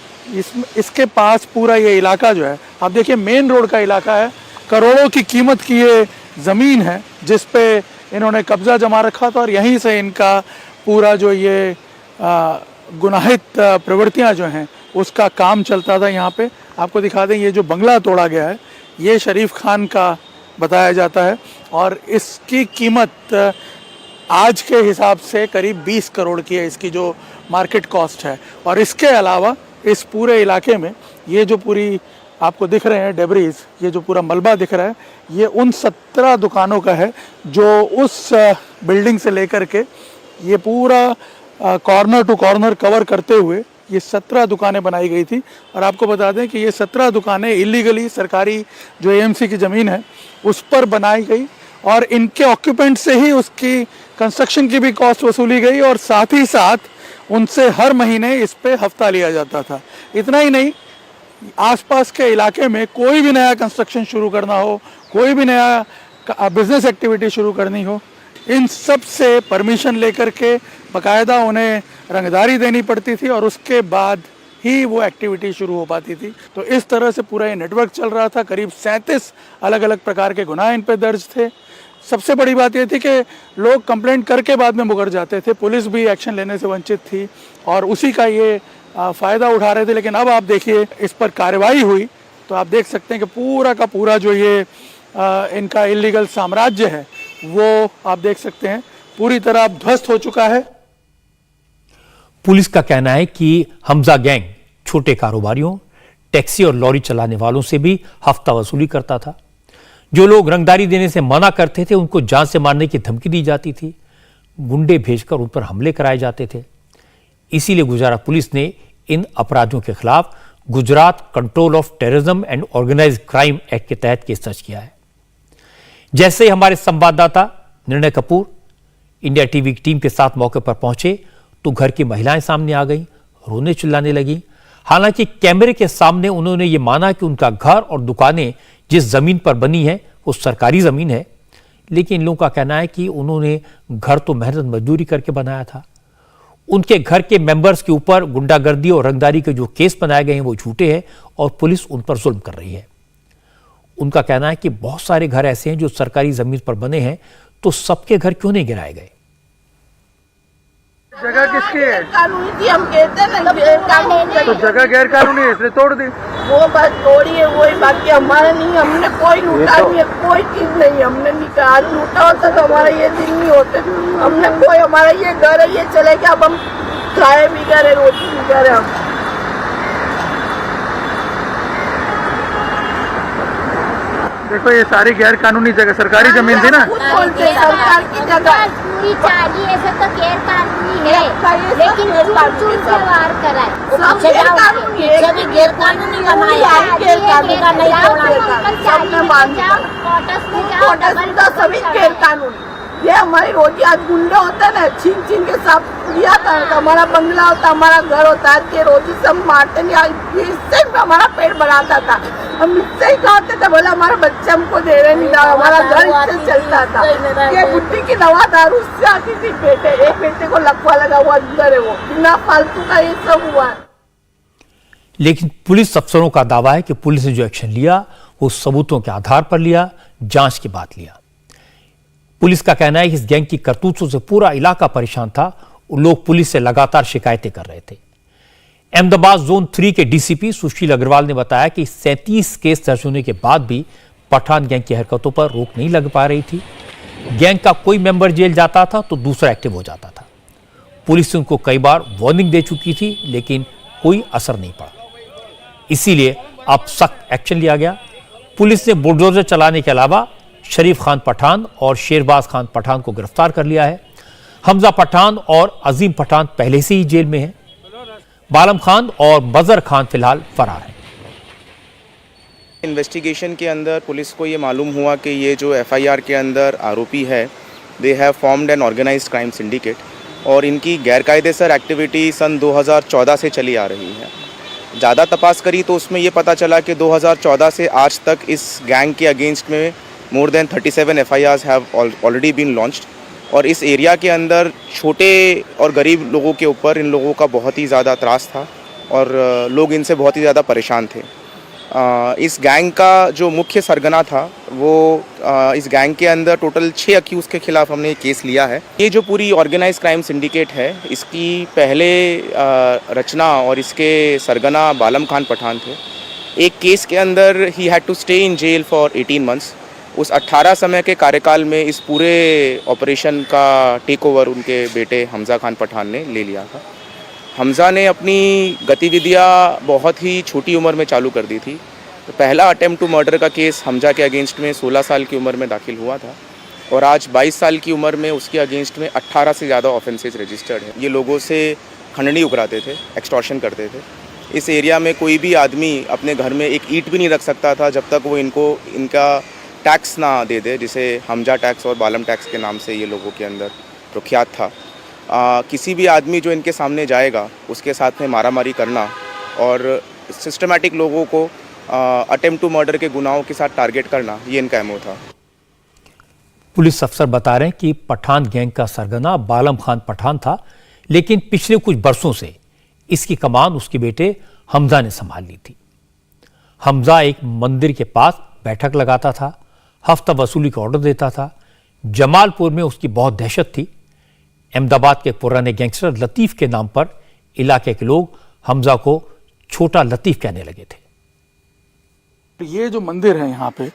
इसके पास पूरा ये इलाका जो है, आप देखिए मेन रोड का इलाका है। करोड़ों की कीमत की ये ज़मीन है जिस पे इन्होंने कब्ज़ा जमा रखा था और यहीं से इनका पूरा जो ये गुनाहित प्रवृत्तियां जो हैं उसका काम चलता था। यहाँ पे आपको दिखा दें, ये जो बंगला तोड़ा गया है ये शरीफ खान का बताया जाता है और इसकी कीमत आज के हिसाब से करीब 20 करोड़ की है, इसकी जो मार्केट कॉस्ट है। और इसके अलावा इस पूरे इलाके में ये जो पूरी आपको दिख रहे हैं डेब्रीज, ये जो पूरा मलबा दिख रहा है, ये उन 17 दुकानों का है जो उस बिल्डिंग से लेकर के ये पूरा कॉर्नर टू कॉर्नर कवर करते हुए ये 17 दुकानें बनाई गई थी। और आपको बता दें कि ये 17 दुकानें इलीगली सरकारी जो एएमसी की ज़मीन है उस पर बनाई गई और इनके ऑक्यूपेंट से ही उसकी कंस्ट्रक्शन की भी कॉस्ट वसूली गई और साथ ही साथ उनसे हर महीने इस पे हफ्ता लिया जाता था। इतना ही नहीं, आसपास के इलाके में कोई भी नया कंस्ट्रक्शन शुरू करना हो, कोई भी नया बिजनेस एक्टिविटी शुरू करनी हो, इन सब से परमिशन लेकर के बाकायदा उन्हें रंगदारी देनी पड़ती थी और उसके बाद ही वो एक्टिविटी शुरू हो पाती थी। तो इस तरह से पूरा ये नेटवर्क चल रहा था। करीब 37 अलग अलग प्रकार के गुनाह इन पे दर्ज थे। सबसे बड़ी बात ये थी कि लोग कंप्लेंट करके बाद में मुकर जाते थे, पुलिस भी एक्शन लेने से वंचित थी और उसी का ये फ़ायदा उठा रहे थे। लेकिन अब आप देखिए इस पर कार्रवाई हुई तो आप देख सकते हैं कि पूरा का पूरा जो ये इनका इलीगल साम्राज्य है वो आप देख सकते हैं पूरी तरह ध्वस्त हो चुका है। पुलिस का कहना है कि हमजा गैंग छोटे कारोबारियों, टैक्सी और लॉरी चलाने वालों से भी हफ्ता वसूली करता था। जो लोग रंगदारी देने से मना करते थे उनको जान से मारने की धमकी दी जाती थी, गुंडे भेजकर उन पर हमले कराए जाते थे। इसीलिए गुजरात पुलिस ने इन अपराधियों के खिलाफ Gujarat control of terrorism and organised crime act के तहत केस दर्ज किया है। जैसे ही हमारे संवाददाता निर्णय कपूर इंडिया टीवी की टीम के साथ मौके पर पहुंचे तो घर की महिलाएं सामने आ गईं, रोने चिल्लाने लगी। हालांकि कैमरे के सामने उन्होंने ये माना कि उनका घर और दुकानें जिस जमीन पर बनी है वो सरकारी जमीन है, लेकिन इन लोगों का कहना है कि उन्होंने घर तो मेहनत मजदूरी करके बनाया था। उनके घर के मेंबर्स के ऊपर गुंडागर्दी और रंगदारी के जो केस बनाए गए हैं वो झूठे हैं और पुलिस उन पर जुल्म कर रही है। उनका कहना है कि बहुत सारे घर ऐसे हैं जो सरकारी जमीन पर बने हैं, तो सबके घर क्यों नहीं गिराए गए? जगह किसकी है? कानूनी थी, हम कहते हैं ना कानूनी, तो जगह गैर कानूनी है इसलिए तोड़ दी। वो बात तोड़ी है, वही बाकी हमारा नहीं, हमने कोई लूटा नहीं है, कोई चीज नहीं हमने निकाल। लूटा होता तो हमारा ये दिन नहीं होते। हमने कोई, हमारा ये घर है, ये चले गया, अब हम खाए भी करे, रोटी भी करे। हम देखो ये सारी गैर कानूनी जगह, सरकारी जमीन थी ना। सरकार की जगह पूरी चाहिए, ऐसे तो गैर कानूनी है, लेकिन चूर से वार कराए, पीछे भी गैर कानूनी बनाया, गैर कानूनी का नहीं तोड़ा, सभी गैर कानूनी। ये हमारी रोटी, आज गुंडे होते हैं ना, छीन छीन के सब लिया था। हमारा बंगला होता, हमारा घर होता, आज के रोटी सब मारते नहीं, इससे हमारा पेट बढ़ाता था। हम इससे ही खाते थे, बोला हमारा बच्चा हमको दे रहे नहीं था, हमारा घर इससे चलता था। ये बुद्धि की दवा दारू उससे आती थी। बेटे, एक बेटे को लकवा लगा हुआ अंदर है, वो बिना फालतू का ये सब हुआ। लेकिन पुलिस अफसरों का दावा है कि पुलिस ने जो एक्शन लिया वो सबूतों के आधार पर लिया, जांच के बाद लिया। पुलिस का कहना है कि इस गैंग की करतूतों से पूरा इलाका परेशान था। लोग पुलिस से लगातार शिकायतें कर रहे थे। अहमदाबाद जोन 3 के डीसीपी सुशील अग्रवाल ने बताया कि 37 केस दर्ज होने के बाद भी पठान गैंग की हरकतों पर रोक नहीं लग पा रही थी। गैंग का कोई मेंबर जेल जाता था तो दूसरा एक्टिव हो जाता था। पुलिस उनको कई बार वार्निंग दे चुकी थी, लेकिन कोई असर नहीं पड़ा। इसीलिए अब सख्त एक्शन लिया गया। पुलिस ने बुलडोजर चलाने के अलावा शरीफ खान पठान और शेरबाज खान पठान को गिरफ्तार कर लिया है। हमजा पठान और अजीम पठान पहले से ही जेल में हैं। बालम खान और मजर खान फिलहाल फरार हैं। इन्वेस्टिगेशन के अंदर पुलिस को ये मालूम हुआ कि ये जो एफआईआर के अंदर आरोपी है, they have formed an organised crime syndicate, और इनकी गैरकायदेसर एक्टिविटी सन 2014 से चली आ रही है। ज़्यादा तपास करी तो उसमें ये पता चला कि 2014 से आज तक इस गैंग के अगेंस्ट में more than 37 FIRs have already been launched, और इस एरिया के अंदर छोटे और गरीब लोगों के ऊपर इन लोगों का बहुत ही ज़्यादा त्रास था और लोग इनसे बहुत ही ज़्यादा परेशान थे। इस गैंग का जो मुख्य सरगना था वो इस गैंग के अंदर टोटल 6 अक्यूज़ के खिलाफ हमने केस लिया है। ये जो पूरी ऑर्गेनाइज क्राइम सिंडिकेट है, इसकी पहले रचना और इसके सरगना बालम खान पठान थे। एक केस के अंदर ही had to stay in jail for 18 months. उस 18 समय के कार्यकाल में इस पूरे ऑपरेशन का टेक ओवर उनके बेटे हमजा खान पठान ने ले लिया था। हमजा ने अपनी गतिविधियां बहुत ही छोटी उम्र में चालू कर दी थी। तो पहला अटेम्प्ट टू मर्डर का केस हमजा के अगेंस्ट में 16 साल की उम्र में दाखिल हुआ था, और आज 22 साल की उम्र में उसके अगेंस्ट में 18 से ज़्यादा ऑफेंसेस रजिस्टर्ड है। ये लोगों से खंडनी उकराते थे, एक्सटॉर्शन करते थे। इस एरिया में कोई भी आदमी अपने घर में एक ईंट भी नहीं रख सकता था जब तक वो इनका टैक्स ना दे दे, जिसे हमजा टैक्स और बालम टैक्स के नाम से ये लोगों के अंदर प्रख्यात था। किसी भी आदमी जो इनके सामने जाएगा उसके साथ में मारामारी करना और सिस्टमैटिक लोगों को अटेम्प्ट टू मर्डर के गुनाहों के साथ टारगेट करना, ये इनका एमओ था। पुलिस अफसर बता रहे हैं कि पठान गैंग का सरगना बालम खान पठान था, लेकिन पिछले कुछ बरसों से इसकी कमान उसके बेटे हमजा ने संभाल ली थी। हमजा एक मंदिर के पास बैठक लगाता था, हफ्ता वसूली का ऑर्डर देता था। जमालपुर में उसकी बहुत दहशत थी। अहमदाबाद के पुराने गैंगस्टर लतीफ के नाम पर इलाके के लोग हमजा को छोटा लतीफ कहने लगे थे। ये जो मंदिर है यहाँ पे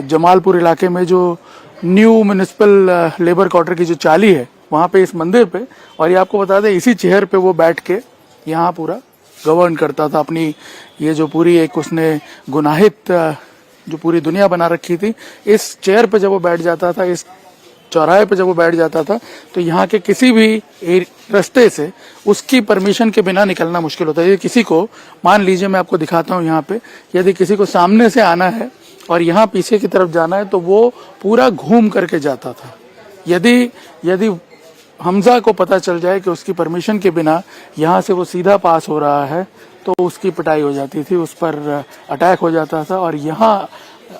जमालपुर इलाके में, जो न्यू म्युनिसिपल लेबर क्वार्टर की जो चाली है वहाँ पे इस मंदिर पे, और ये आपको बता दें इसी चेयर पे वो बैठ के यहाँ पूरा गवर्न करता था अपनी, ये जो पूरी एक उसने गुनाहित जो पूरी दुनिया बना रखी थी, इस चेयर पे जब वो बैठ जाता था, इस चौराहे पे जब वो बैठ जाता था, तो यहाँ के किसी भी रास्ते से उसकी परमिशन के बिना निकलना मुश्किल होता है। ये किसी को, मान लीजिए मैं आपको दिखाता हूँ यहाँ पे, यदि किसी को सामने से आना है और यहाँ पीछे की तरफ जाना है तो वो पूरा घूम करके जाता था। यदि हमजा को पता चल जाए कि उसकी परमिशन के बिना यहाँ से वो सीधा पास हो रहा है तो उसकी पिटाई हो जाती थी, उस पर अटैक हो जाता था। और यहाँ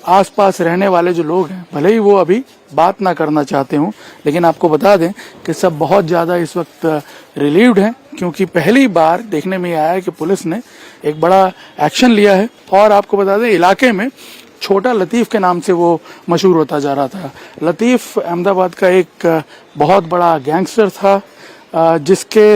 आसपास रहने वाले जो लोग हैं, भले ही वो अभी बात ना करना चाहते हों, लेकिन आपको बता दें कि सब बहुत ज़्यादा इस वक्त रिलीव्ड हैं, क्योंकि पहली बार देखने में आया है कि पुलिस ने एक बड़ा एक्शन लिया है। और आपको बता दें इलाके में छोटा लतीफ़ के नाम से वो मशहूर होता जा रहा था। लतीफ़ अहमदाबाद का एक बहुत बड़ा गैंगस्टर था, जिसके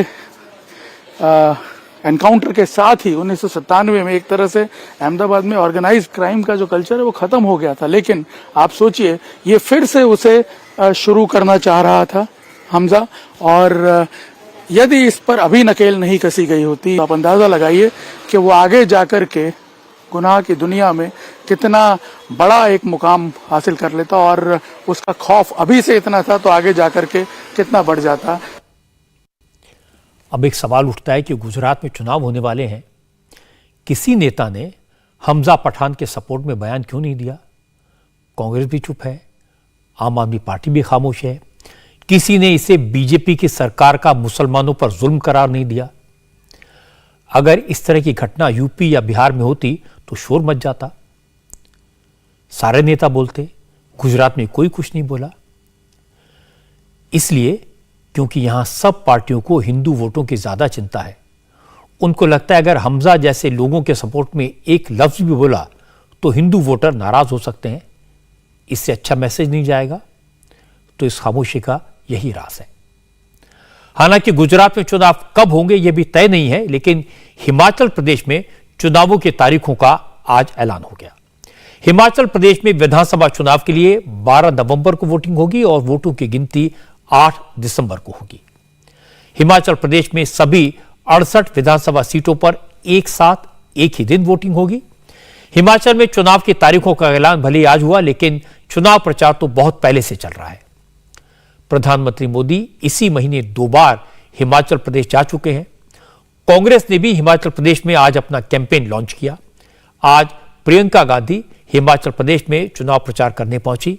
एनकाउंटर के साथ ही 1997 में एक तरह से अहमदाबाद में ऑर्गेनाइज्ड क्राइम का जो कल्चर है वो ख़त्म हो गया था। लेकिन आप सोचिए, ये फिर से उसे शुरू करना चाह रहा था हमजा, और यदि इस पर अभी नकेल नहीं कसी गई होती, आप अंदाज़ा लगाइए कि वो आगे जाकर के गुनाह की दुनिया में कितना बड़ा एक मुकाम हासिल कर लेता, और उसका खौफ अभी से इतना था तो आगे जाकर के कितना बढ़ जाता। अब एक सवाल उठता है कि गुजरात में चुनाव होने वाले हैं, किसी नेता ने हमजा पठान के सपोर्ट में बयान क्यों नहीं दिया? कांग्रेस भी चुप है, आम आदमी पार्टी भी खामोश है, किसी ने इसे बीजेपी की सरकार का मुसलमानों पर जुल्म करार नहीं दिया। अगर इस तरह की घटना यूपी या बिहार में होती तो शोर मच जाता, सारे नेता बोलते, गुजरात में कोई कुछ नहीं बोला। इसलिए क्योंकि यहां सब पार्टियों को हिंदू वोटों की ज्यादा चिंता है। उनको लगता है अगर हमजा जैसे लोगों के सपोर्ट में एक लफ्ज भी बोला तो हिंदू वोटर नाराज हो सकते हैं, इससे अच्छा मैसेज नहीं जाएगा। तो इस खामोशी का यही राज है। हालांकि गुजरात में चुनाव कब होंगे यह भी तय नहीं है, लेकिन हिमाचल प्रदेश में चुनावों की तारीखों का आज ऐलान हो गया। हिमाचल प्रदेश में विधानसभा चुनाव के लिए 12 नवंबर को वोटिंग होगी और वोटों की गिनती 8 दिसंबर को होगी। हिमाचल प्रदेश में सभी 68 विधानसभा सीटों पर एक साथ एक ही दिन वोटिंग होगी। हिमाचल में चुनाव की तारीखों का ऐलान भले ही आज हुआ, लेकिन चुनाव प्रचार तो बहुत पहले से चल रहा है। प्रधानमंत्री मोदी इसी महीने 2 बार हिमाचल प्रदेश जा चुके हैं। कांग्रेस ने भी हिमाचल प्रदेश में आज अपना कैंपेन लॉन्च किया। आज प्रियंका गांधी हिमाचल प्रदेश में चुनाव प्रचार करने पहुंची।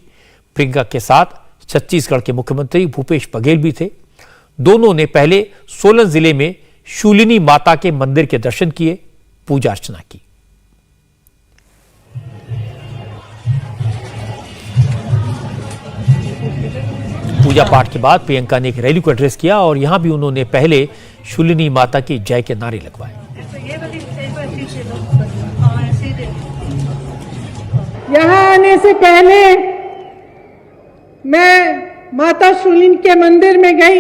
प्रियंका के साथ छत्तीसगढ़ के मुख्यमंत्री भूपेश बघेल भी थे। दोनों ने पहले सोलन जिले में शूलिनी माता के मंदिर के दर्शन किए, पूजा अर्चना की। पूजा पाठ के बाद प्रियंका ने एक रैली को एड्रेस किया और यहां भी उन्होंने पहले शूलिनी माता की जय के नारे लगवाए। यहाँ आने से पहले मैं माता शूलिनी के मंदिर में गई,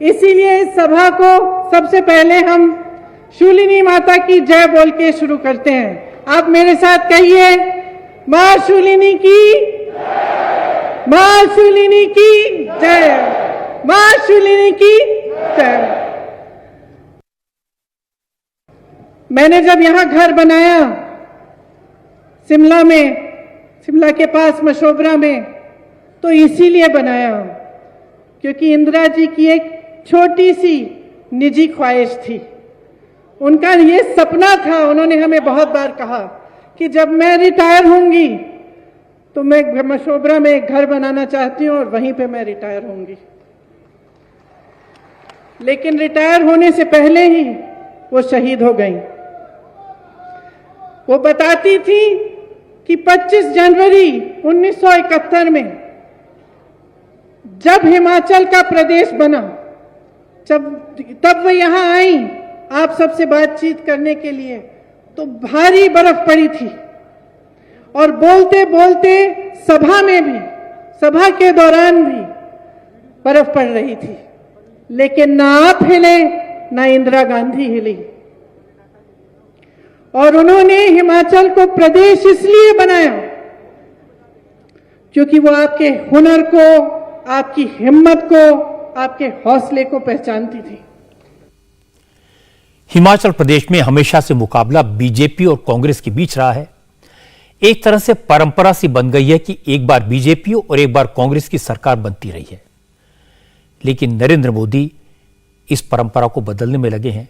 इसीलिए इस सभा को सबसे पहले हम शूलिनी माता की जय बोल के शुरू करते हैं। आप मेरे साथ कहिए, माँ शूलिनी की, माँ शूलिनी की जय, माँ शूलिनी की जय। मैंने जब यहाँ घर बनाया शिमला में, शिमला के पास मशोबरा में, तो इसीलिए बनाया क्योंकि इंदिरा जी की एक छोटी सी निजी ख्वाहिश थी। उनका ये सपना था, उन्होंने हमें बहुत बार कहा कि जब मैं रिटायर होंगी तो मैं मशोबरा में एक घर बनाना चाहती हूँ और वहीं पे मैं रिटायर होंगी। लेकिन रिटायर होने से पहले ही वो शहीद हो गई। वो बताती थी कि 25 जनवरी 1971 में जब हिमाचल का प्रदेश बना, तब वो यहाँ आई आप सबसे बातचीत करने के लिए, तो भारी बर्फ पड़ी थी और बोलते बोलते सभा में भी, सभा के दौरान भी बर्फ पड़ रही थी, लेकिन ना आप हिले ना इंदिरा गांधी हिली। और उन्होंने हिमाचल को प्रदेश इसलिए बनाया क्योंकि वो आपके हुनर को, आपकी हिम्मत को आपके हौसले को पहचानती थी। हिमाचल प्रदेश में हमेशा से मुकाबला बीजेपी और कांग्रेस के बीच रहा है। एक तरह से परंपरा सी बन गई है कि एक बार बीजेपी और एक बार कांग्रेस की सरकार बनती रही है। लेकिन नरेंद्र मोदी इस परंपरा को बदलने में लगे हैं।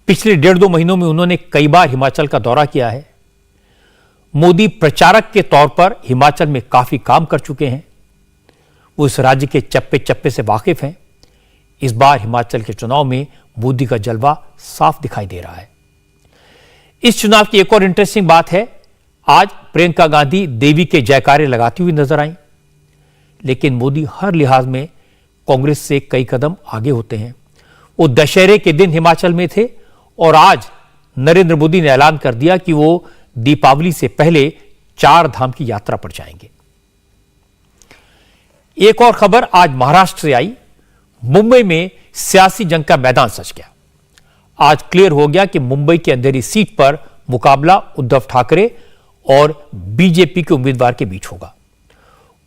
पिछले 1.5-2 महीनों में उन्होंने कई बार हिमाचल का दौरा किया है। मोदी प्रचारक के तौर पर हिमाचल में काफी काम कर चुके हैं। वो इस राज्य के चप्पे चप्पे से वाकिफ हैं। इस बार हिमाचल के चुनाव में मोदी का जलवा साफ दिखाई दे रहा है। इस चुनाव की एक और इंटरेस्टिंग बात है, आज प्रियंका गांधी देवी के जयकारे लगाती हुई नजर आई। लेकिन मोदी हर लिहाज में कांग्रेस से कई कदम आगे होते हैं। वो दशहरे के दिन हिमाचल में थे और आज नरेंद्र मोदी ने ऐलान कर दिया कि वो दीपावली से पहले 4 धाम की यात्रा पर जाएंगे। एक और खबर आज महाराष्ट्र से आई। मुंबई में सियासी जंग का मैदान सज गया। आज क्लियर हो गया कि मुंबई की अंधेरी सीट पर मुकाबला उद्धव ठाकरे और बीजेपी के उम्मीदवार के बीच होगा।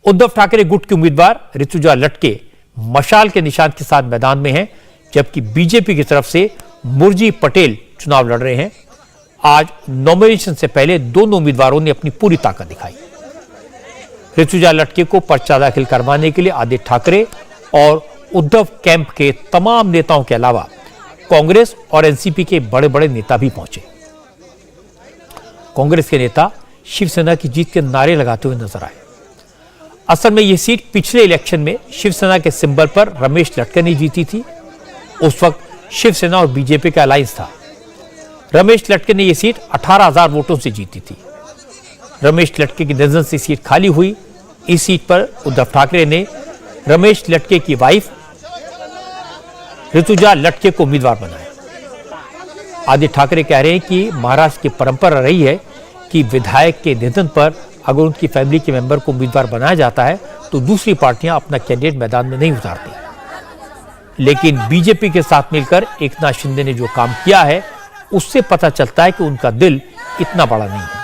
उद्धव ठाकरे गुट के उम्मीदवार ऋतुजा लटके मशाल के निशान के साथ मैदान में हैं, जबकि बीजेपी की तरफ से मुरजी पटेल चुनाव लड़ रहे हैं। आज नॉमिनेशन से पहले दोनों उम्मीदवारों ने अपनी पूरी ताकत दिखाई। ऋतुजा लटके को पर्चा दाखिल करवाने के लिए आदित्य ठाकरे और उद्धव कैंप के तमाम नेताओं के अलावा कांग्रेस और एनसीपी के बड़े बड़े नेता भी पहुंचे। कांग्रेस के नेता शिवसेना की जीत के नारे लगाते हुए नजर आए। असल में यह सीट पिछले इलेक्शन में शिवसेना के सिंबल पर रमेश लटके ने जीती थी। उस वक्त शिवसेना और बीजेपी का अलायंस था। रमेश लटके ने यह सीट 18,000 वोटों से जीती थी। रमेश लटके की नजर से सीट खाली हुई। इस सीट पर उद्धव ठाकरे ने रमेश लटके की वाइफ ऋतुजा लटके को उम्मीदवार बनाया। आदित्य ठाकरे कह रहे हैं कि महाराष्ट्र की परंपरा रही है कि विधायक के निधन पर अगर उनकी फैमिली के मेंबर को उम्मीदवार बनाया जाता है तो दूसरी पार्टियां अपना कैंडिडेट मैदान में नहीं उतारती। लेकिन बीजेपी के साथ मिलकर एकनाथ शिंदे ने जो काम किया है उससे पता चलता है कि उनका दिल इतना बड़ा नहीं है।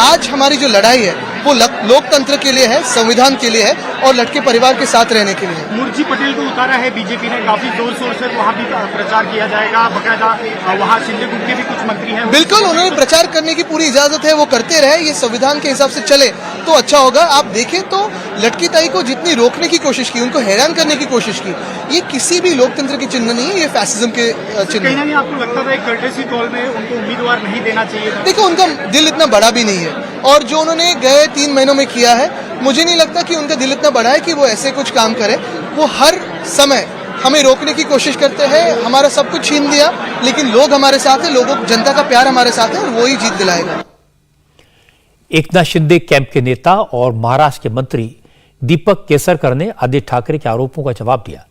आज हमारी जो लड़ाई है वो लोकतंत्र के लिए है, संविधान के लिए है और लटके परिवार के साथ रहने के लिए है। मुरजी पटेल को उतारा है बीजेपी ने, काफी जोर शोर से वहाँ भी प्रचार किया जाएगा। बकायदा वहाँ शिंदे गुट के भी कुछ मंत्री हैं। बिल्कुल, उन्होंने प्रचार करने की पूरी इजाजत है, वो करते रहे। ये संविधान के हिसाब से चले तो अच्छा होगा। आप देखें तो लटकी ताई को जितनी रोकने की कोशिश की, उनको हैरान करने की कोशिश की, ये किसी भी लोकतंत्र की चिन्ह नहीं है, ये फैसिज्म के चिन्ह। कहीं ना कहीं आपको लगता था एक कर्टेसी कॉल में उनको उम्मीदवार नहीं देना चाहिए था? देखो, उनका दिल इतना बड़ा भी नहीं है और जो उन्होंने गए 3 महीनों में किया है, मुझे नहीं लगता कि उनका दिल इतना बड़ा है कि वो ऐसे कुछ काम करे। वो हर समय हमें रोकने की कोशिश करते हैं, हमारा सब कुछ छीन दिया, लेकिन लोग हमारे साथ हैं, लोगों जनता का प्यार हमारे साथ है और वो ही जीत दिलाएगा। एकनाथ शिंदे कैंप के नेता और महाराष्ट्र के मंत्री दीपक केसरकर ने आदित्य ठाकरे के आरोपों का जवाब दिया।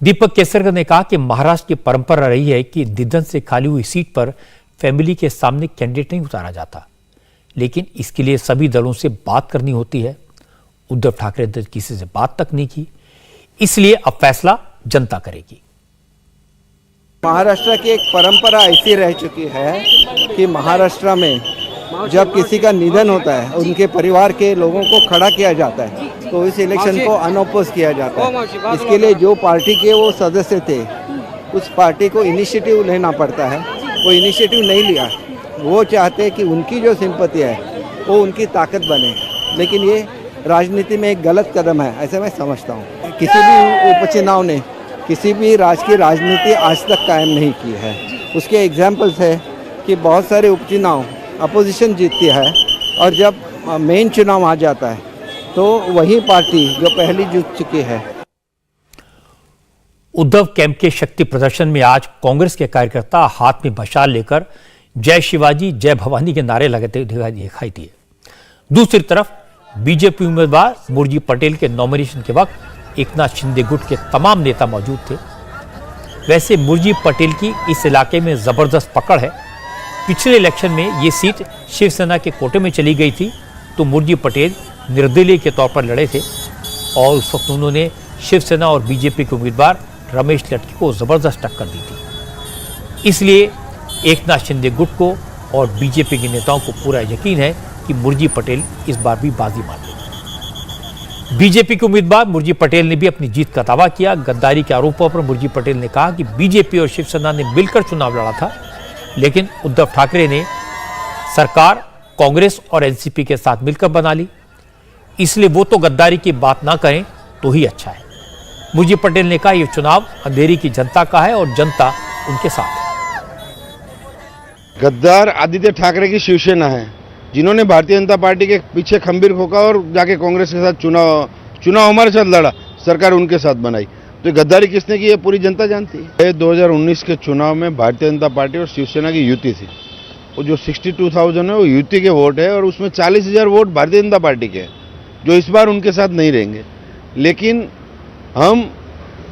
दीपक केसरकर ने कहा कि महाराष्ट्र की परंपरा रही है कि निधन से खाली हुई सीट पर फैमिली के सामने कैंडिडेट नहीं उतारा जाता, लेकिन इसके लिए सभी दलों से बात करनी होती है। उद्धव ठाकरे ने किसी से बात तक नहीं की, इसलिए अब फैसला जनता करेगी। महाराष्ट्र की एक परंपरा ऐसी रह चुकी है कि महाराष्ट्र में जब किसी का निधन होता है उनके परिवार के लोगों को खड़ा किया जाता है, तो इस इलेक्शन को अनऑपोज किया जाता है। इसके लिए जो पार्टी के वो सदस्य थे उस पार्टी को इनिशिएटिव लेना पड़ता है, वो इनिशिएटिव नहीं लिया। वो चाहते हैं कि उनकी जो सिंपत्ति है वो उनकी ताकत बने, लेकिन ये राजनीति में एक गलत कदम है, ऐसा मैं समझता हूँ। किसी भी उपचुनाव ने किसी भी राज्य की राजनीति आज तक कायम नहीं की है। उसके एग्जाम्पल्स है कि बहुत सारे उपचुनाव अपोजिशन जीतती है और जब मेन चुनाव आ जाता है तो वही पार्टी जो पहली जीत चुकी है। उद्धव कैंप के शक्ति प्रदर्शन में आज कांग्रेस के कार्यकर्ता हाथ में मशाल लेकर जय शिवाजी जय भवानी के नारे लगाते दिखाई दिए। दूसरी तरफ बीजेपी उम्मीदवार मुरजी पटेल के नॉमिनेशन के वक्त एकनाथ शिंदे गुट के तमाम नेता मौजूद थे। वैसे मुरजी पटेल की इस इलाके में जबरदस्त पकड़ है। पिछले इलेक्शन में ये सीट शिवसेना के कोटे में चली गई थी, तो मुरजी पटेल निर्दलीय के तौर पर लड़े थे और उस वक्त उन्होंने शिवसेना और बीजेपी के उम्मीदवार रमेश लटके को जबरदस्त टक्कर दी थी। इसलिए एकनाथ शिंदे गुट को और बीजेपी के नेताओं को पूरा यकीन है कि मुरजी पटेल इस बार भी बाजी मार देंगे। बीजेपी के उम्मीदवार मुरजी पटेल ने भी अपनी जीत का दावा किया। गद्दारी के आरोपों पर मुरजी पटेल ने कहा कि बीजेपी और शिवसेना ने मिलकर चुनाव लड़ा था, लेकिन उद्धव ठाकरे ने सरकार कांग्रेस और एनसीपी के साथ मिलकर बना ली, इसलिए वो तो गद्दारी की बात ना करें तो ही अच्छा है। मुरजी पटेल ने कहा, यह चुनाव अंधेरी की जनता का है और जनता उनके साथ है। गद्दार आदित्य ठाकरे की शिवसेना है, जिन्होंने भारतीय जनता पार्टी के पीछे खंबीर खोका और जाके कांग्रेस के साथ चुनाव हमारे साथ लड़ा, सरकार उनके साथ बनाई। तो गद्दारी किसने की है पूरी जनता जानती है। 2019 के चुनाव में भारतीय जनता पार्टी और शिवसेना की युति थी, वो जो 62,000 है वो युति के वोट है और उसमें 40,000 वोट भारतीय जनता पार्टी के हैं, जो इस बार उनके साथ नहीं रहेंगे। लेकिन हम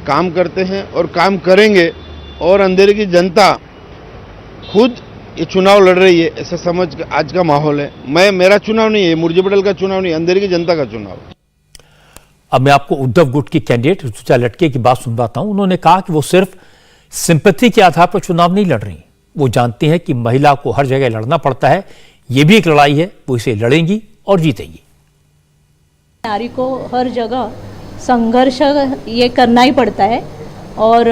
काम करते हैं और काम करेंगे और अंधेरे की जनता खुद ये चुनाव लड़ रही है, ऐसा समझ आज का माहौल है। मेरा चुनाव नहीं है, मुरजी पटेल का चुनाव नहीं, अंधेरी की जनता का चुनाव। अब मैं आपको उद्धव गुट की कैंडिडेट ऋतुजा लटके की बात सुनवाता हूं। उन्होंने कहा कि वो सिर्फ सिंपैथी के आधार पर चुनाव नहीं लड़ रही, वो जानती हैं कि महिला को हर जगह लड़ना पड़ता है, ये भी एक लड़ाई है, वो इसे लड़ेंगी और जीतेंगी। नारी को हर जगह संघर्ष ये करना ही पड़ता है और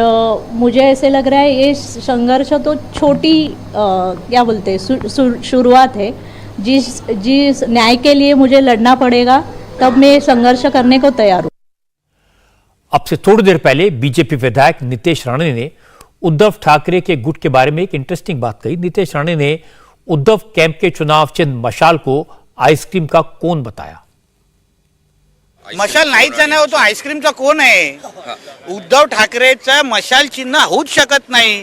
मुझे ऐसे लग रहा है ये संघर्ष तो छोटी क्या बोलते हैं शुरुआत है। जिस न्याय के लिए मुझे लड़ना पड़ेगा तब मैं संघर्ष करने को तैयार हूँ। अब से थोड़ी देर पहले बीजेपी विधायक नितेश राणे ने उद्धव ठाकरे के गुट के बारे में एक इंटरेस्टिंग बात कही। नितेश राणे ने उद्धव कैंप के चुनाव चिन्ह मशाल को आइसक्रीम का कोन बताया। मशाल नाहीच आहे ना, तो आईस्क्रीमचा कोण आहे। उद्धव ठाकरेचं मशाल चिन्ह होऊच शकत नाही,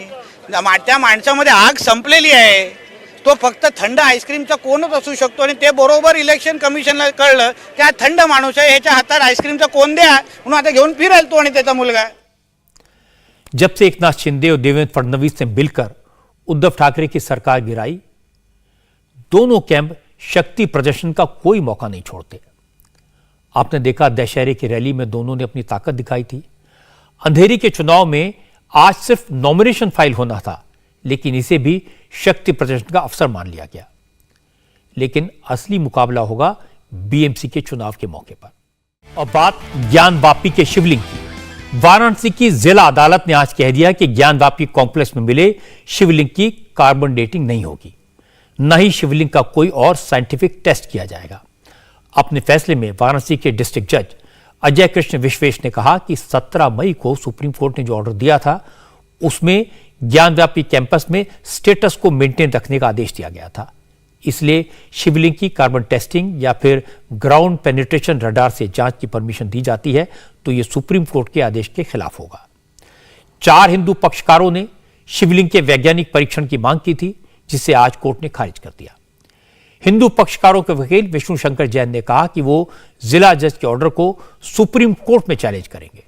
त्या माणसामध्ये आग संपलेली आहे, तो फक्त थंड आईस्क्रीमचा कोणच असू शकतो आणि ते बरोबर इलेक्शन कमिशनला कळलं की हा थंड माणूस आहे, ह्याच्या हातात आईस्क्रीमचा कोण द्या म्हणून आता घेऊन फिरेल तो आणि त्याचा मुलगा। जब से एकनाथ शिंदे और देवेंद्र फडणवीस ने मिलकर उद्धव ठाकरे की सरकार गिराई, दोनों कैंप शक्ति प्रदर्शन का कोई मौका नहीं छोड़ते। आपने देखा दशहरे की रैली में दोनों ने अपनी ताकत दिखाई थी। अंधेरी के चुनाव में आज सिर्फ नॉमिनेशन फाइल होना था, लेकिन इसे भी शक्ति प्रदर्शन का अवसर मान लिया गया। लेकिन असली मुकाबला होगा बीएमसी के चुनाव के मौके पर। और बात ज्ञानवापी के शिवलिंग की। वाराणसी की जिला अदालत ने आज कह दिया कि ज्ञानवापी कॉम्प्लेक्स में मिले शिवलिंग की कार्बन डेटिंग नहीं होगी, न ही शिवलिंग का कोई और साइंटिफिक टेस्ट किया जाएगा। अपने फैसले में वाराणसी के डिस्ट्रिक्ट जज अजय कृष्ण विश्वेश ने कहा कि 17 मई को सुप्रीम कोर्ट ने जो ऑर्डर दिया था उसमें ज्ञानव्यापी कैंपस में स्टेटस को मेंटेन रखने का आदेश दिया गया था, इसलिए शिवलिंग की कार्बन टेस्टिंग या फिर ग्राउंड पेनिट्रेशन रडार से जांच की परमिशन दी जाती है तो यह सुप्रीम कोर्ट के आदेश के खिलाफ होगा। 4 हिंदू पक्षकारों ने शिवलिंग के वैज्ञानिक परीक्षण की मांग की थी, जिसे आज कोर्ट ने खारिज कर दिया। हिंदू पक्षकारों के वकील विष्णु शंकर जैन ने कहा कि वो जिला जज के ऑर्डर को सुप्रीम कोर्ट में चैलेंज करेंगे।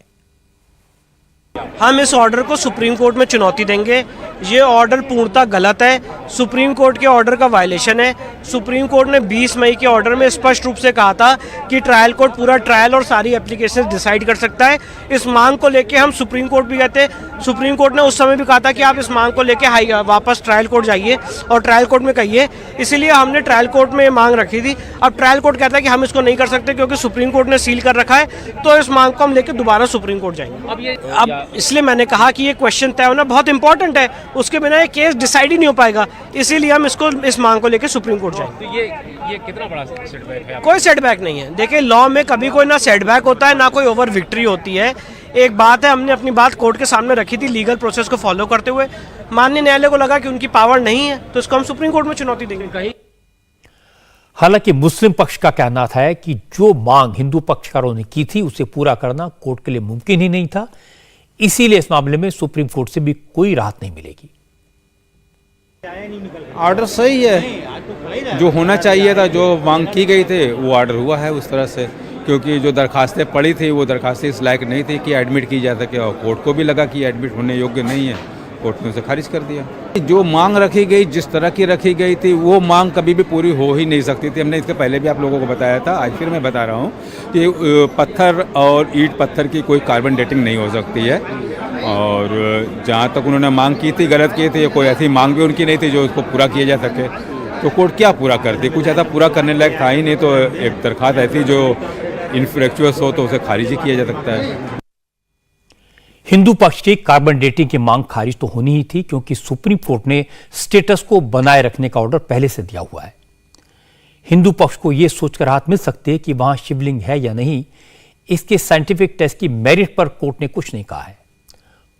हम इस ऑर्डर को सुप्रीम कोर्ट में चुनौती देंगे। ये ऑर्डर पूर्णतः गलत है, सुप्रीम कोर्ट के ऑर्डर का वायलेशन है। सुप्रीम कोर्ट ने 20 मई के ऑर्डर में स्पष्ट रूप से कहा था कि ट्रायल कोर्ट पूरा ट्रायल और सारी एप्लीकेशन डिसाइड कर सकता है। इस मांग को लेके हम सुप्रीम कोर्ट भी गए थे। सुप्रीम कोर्ट ने उस समय भी कहा था कि आप इस मांग को लेके वापस ट्रायल कोर्ट जाइए और ट्रायल कोर्ट में कहिए। इसीलिए हमने ट्रायल कोर्ट में मांग रखी थी। अब ट्रायल कोर्ट कहता है कि हम इसको नहीं कर सकते क्योंकि सुप्रीम कोर्ट ने सील कर रखा है, तो इस मांग को हम लेकर दोबारा सुप्रीम कोर्ट जाएंगे। अब इसलिए मैंने कहा कि ये क्वेश्चन तय होना बहुत इंपॉर्टेंट है, उसके बिना ये केस डिसाइड ही नहीं हो पाएगा, इसीलिए हम इस मांग को लेकर सुप्रीम कोर्ट जाएंगे। तो ये कितना बड़ा सेटबैक है? कोई सेटबैक नहीं है। देखिए, लॉ में कभी कोई ना सेटबैक होता है ना कोई ओवर विक्ट्री होती है। एक बात है, हमने अपनी बात कोर्ट के सामने रखी थी लीगल प्रोसेस को फॉलो करते हुए। माननीय न्यायालय को लगा कि उनकी पावर नहीं है तो इसको हम सुप्रीम कोर्ट में चुनौती देंगे। हालांकि मुस्लिम पक्ष का कहना था कि जो मांग हिंदू पक्षकारों ने की थी उसे पूरा करना कोर्ट के लिए मुमकिन ही नहीं था, इसीलिए इस मामले में सुप्रीम कोर्ट से भी कोई राहत नहीं मिलेगी। ऑर्डर सही है, जो होना चाहिए था, जो मांग की गई थी वो ऑर्डर हुआ है उस तरह से, क्योंकि जो दरखास्तें पड़ी थी वो दरखास्तें इस लायक नहीं थी कि एडमिट की जा सके और कोर्ट को भी लगा कि एडमिट होने योग्य नहीं है, कोर्ट ने उसे खारिज कर दिया। जो मांग रखी गई, जिस तरह की रखी गई थी, वो मांग कभी भी पूरी हो ही नहीं सकती थी। हमने इसके पहले भी आप लोगों को बताया था, आज फिर मैं बता रहा हूँ कि पत्थर और ईंट पत्थर की कोई कार्बन डेटिंग नहीं हो सकती है। और जहाँ तक उन्होंने मांग की थी, गलत की थी, कोई ऐसी मांग भी उनकी नहीं थी जो उसको पूरा किया जा सके, तो कोर्ट क्या पूरा करती? कुछ ऐसा पूरा करने लायक था ही नहीं। तो एक दरखास्त ऐसी जो इनफ्रैक्चुअस हो तो उसे खारिज ही किया जा सकता है। हिंदू पक्ष की कार्बन डेटिंग की मांग खारिज तो होनी ही थी, क्योंकि सुप्रीम कोर्ट ने स्टेटस को बनाए रखने का ऑर्डर पहले से दिया हुआ है। हिंदू पक्ष को यह सोचकर राहत मिल सकती है कि वहां शिवलिंग है या नहीं, इसके साइंटिफिक टेस्ट की मेरिट पर कोर्ट ने कुछ नहीं कहा है।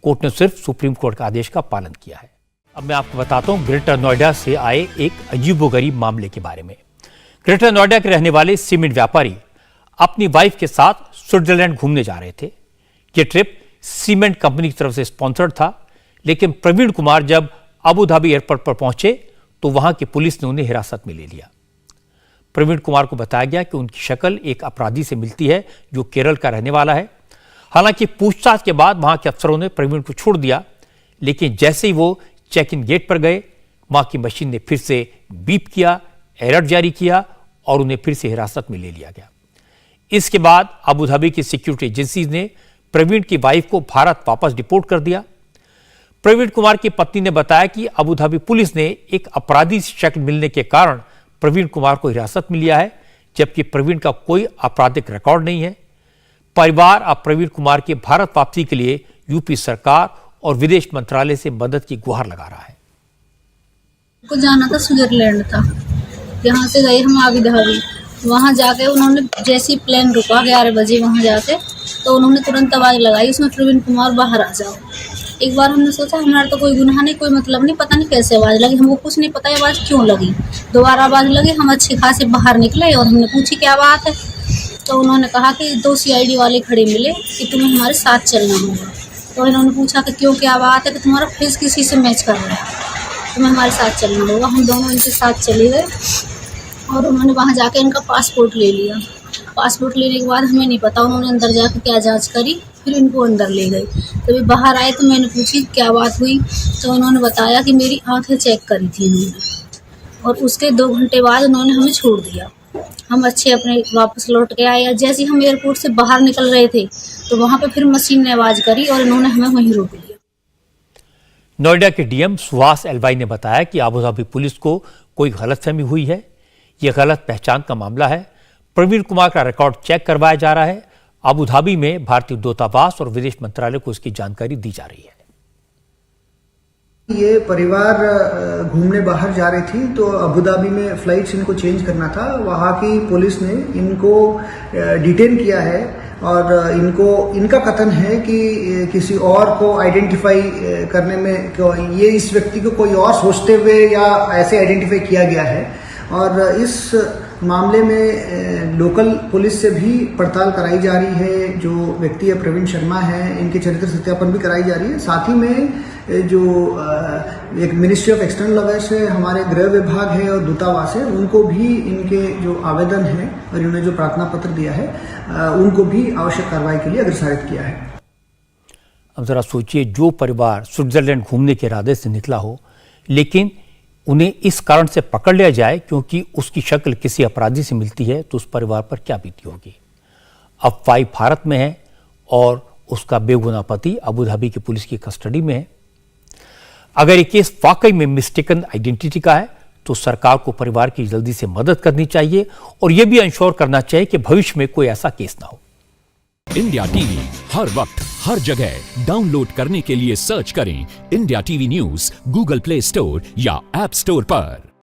कोर्ट ने सिर्फ सुप्रीम कोर्ट का आदेश का पालन किया है। अब मैं आपको बताता हूं ग्रेटर नोएडा से आए एक अजीबोगरीब मामले के बारे में। ग्रेटर नोएडा के रहने वाले सीमेंट व्यापारी अपनी वाइफ के साथ स्विट्जरलैंड घूमने जा रहे थे। ये ट्रिप सीमेंट कंपनी की तरफ से स्पॉन्सर्ड था, लेकिन प्रवीण कुमार जब अबू धाबी एयरपोर्ट पर पहुंचे तो वहां की पुलिस ने उन्हें हिरासत में ले लिया। प्रवीण कुमार को बताया गया कि उनकी शक्ल एक अपराधी से मिलती है जो केरल का रहने वाला है। हालांकि पूछताछ के बाद वहां के अफसरों ने प्रवीण को छोड़ दिया, लेकिन जैसे ही वो चेक इन गेट पर गए, वहां की मशीन ने फिर से बीप किया, अलर्ट जारी किया और उन्हें फिर से हिरासत में ले लिया गया। इसके बाद अबू धाबी की सिक्योरिटी एजेंसी ने प्रवीण की वाइफ को भारत वापस डिपोर्ट कर दिया। प्रवीण कुमार की पत्नी ने बताया कि अबू धाबी पुलिस ने एक अपराधी शक्ल मिलने के कारण प्रवीण कुमार को हिरासत में लिया है, जबकि प्रवीण का कोई आपराधिक रिकॉर्ड नहीं है। परिवार अब प्रवीण कुमार की भारत वापसी के लिए यूपी सरकार और विदेश मंत्रालय से मदद की गुहार लगा रहा है। को जाना था, स्विट्जरलैंड था, यहाँ से गए हम अबू धाबी। वहाँ जाके उन्होंने जैसे ही प्लेन रुका 11 बजे वहाँ जाके, तो उन्होंने तुरंत आवाज़ लगाई उसमें प्रवीण कुमार बाहर आ जाओ। एक बार हमने सोचा हमारा तो कोई गुनाह नहीं, कोई मतलब नहीं, पता नहीं कैसे आवाज़ लगी, हमको कुछ नहीं पता आवाज़ क्यों लगी। दोबारा आवाज़ लगी, हम अच्छे खासे बाहर निकले और हमने पूछी क्या बात है, तो उन्होंने कहा कि 2 CID वाले खड़े मिले कि तुम्हें हमारे साथ चलना होगा। तो इन्होंने पूछा कि क्यों, क्या बात है, कि तुम्हारा फेस किसी से मैच कर रहा है, तुम्हें हमारे साथ चलना होगा। हम दोनों इनके साथ चले गए और उन्होंने वहाँ जाके इनका पासपोर्ट ले लिया। पासपोर्ट लेने के बाद हमें नहीं पता उन्होंने अंदर जाकर क्या जांच करी, फिर इनको अंदर ले गए। तभी बाहर आए तो मैंने पूछी क्या बात हुई, तो उन्होंने बताया कि मेरी आंखें चेक करी थी उन्होंने, और उसके 2 घंटे बाद उन्होंने हमें छोड़ दिया। हम अच्छे अपने वापस लौट के आए। जैसे ही हम एयरपोर्ट से बाहर निकल रहे थे तो वहाँ पे फिर मशीन ने आवाज़ करी और इन्होंने हमें वहीं रोक लिया। नोएडा के डीएम सुहास एलवाई ने बताया कि अबू धाबी पुलिस को कोई गलतफहमी हुई है, यह गलत पहचान का मामला है। प्रवीण कुमार का रिकॉर्ड चेक करवाया जा रहा है। अबू धाबी में भारतीय दूतावास और विदेश मंत्रालय को इसकी जानकारी दी जा रही है। ये परिवार घूमने बाहर जा रही थी, तो अबू धाबी में फ्लाइट्स इनको चेंज करना था। वहाँ की पुलिस ने इनको डिटेन किया है और इनका कथन है कि किसी और को आइडेंटिफाई करने में ये इस व्यक्ति को कोई और सोचते हुए या ऐसे आइडेंटिफाई किया गया है। और इस मामले में लोकल पुलिस से भी पड़ताल कराई जा रही है। जो व्यक्ति है प्रवीण शर्मा है, इनके चरित्र सत्यापन भी कराई जा रही है। साथ ही में जो एक मिनिस्ट्री ऑफ एक्सटर्नल अफेयर्स है, हमारे गृह विभाग है और दूतावास है, उनको भी इनके जो आवेदन है और इन्होंने जो प्रार्थना पत्र दिया है उनको भी आवश्यक कार्रवाई के लिए अग्रसारित किया है। अब जरा सोचिए, जो परिवार स्विट्जरलैंड घूमने के इरादे से निकला हो, लेकिन उन्हें इस कारण से पकड़ लिया जाए क्योंकि उसकी शक्ल किसी अपराधी से मिलती है, तो उस परिवार पर क्या बीती होगी। अब वाइफ भारत में है और उसका बेगुनाह पति अबू धाबी की पुलिस की कस्टडी में है। अगर ये केस वाकई में मिस्टेकन आइडेंटिटी का है तो सरकार को परिवार की जल्दी से मदद करनी चाहिए और यह भी इंश्योर करना चाहिए कि भविष्य में कोई ऐसा केस ना हो। इंडिया टीवी हर वक्त हर जगह डाउनलोड करने के लिए सर्च करें India TV news Google play store या ऐप स्टोर पर।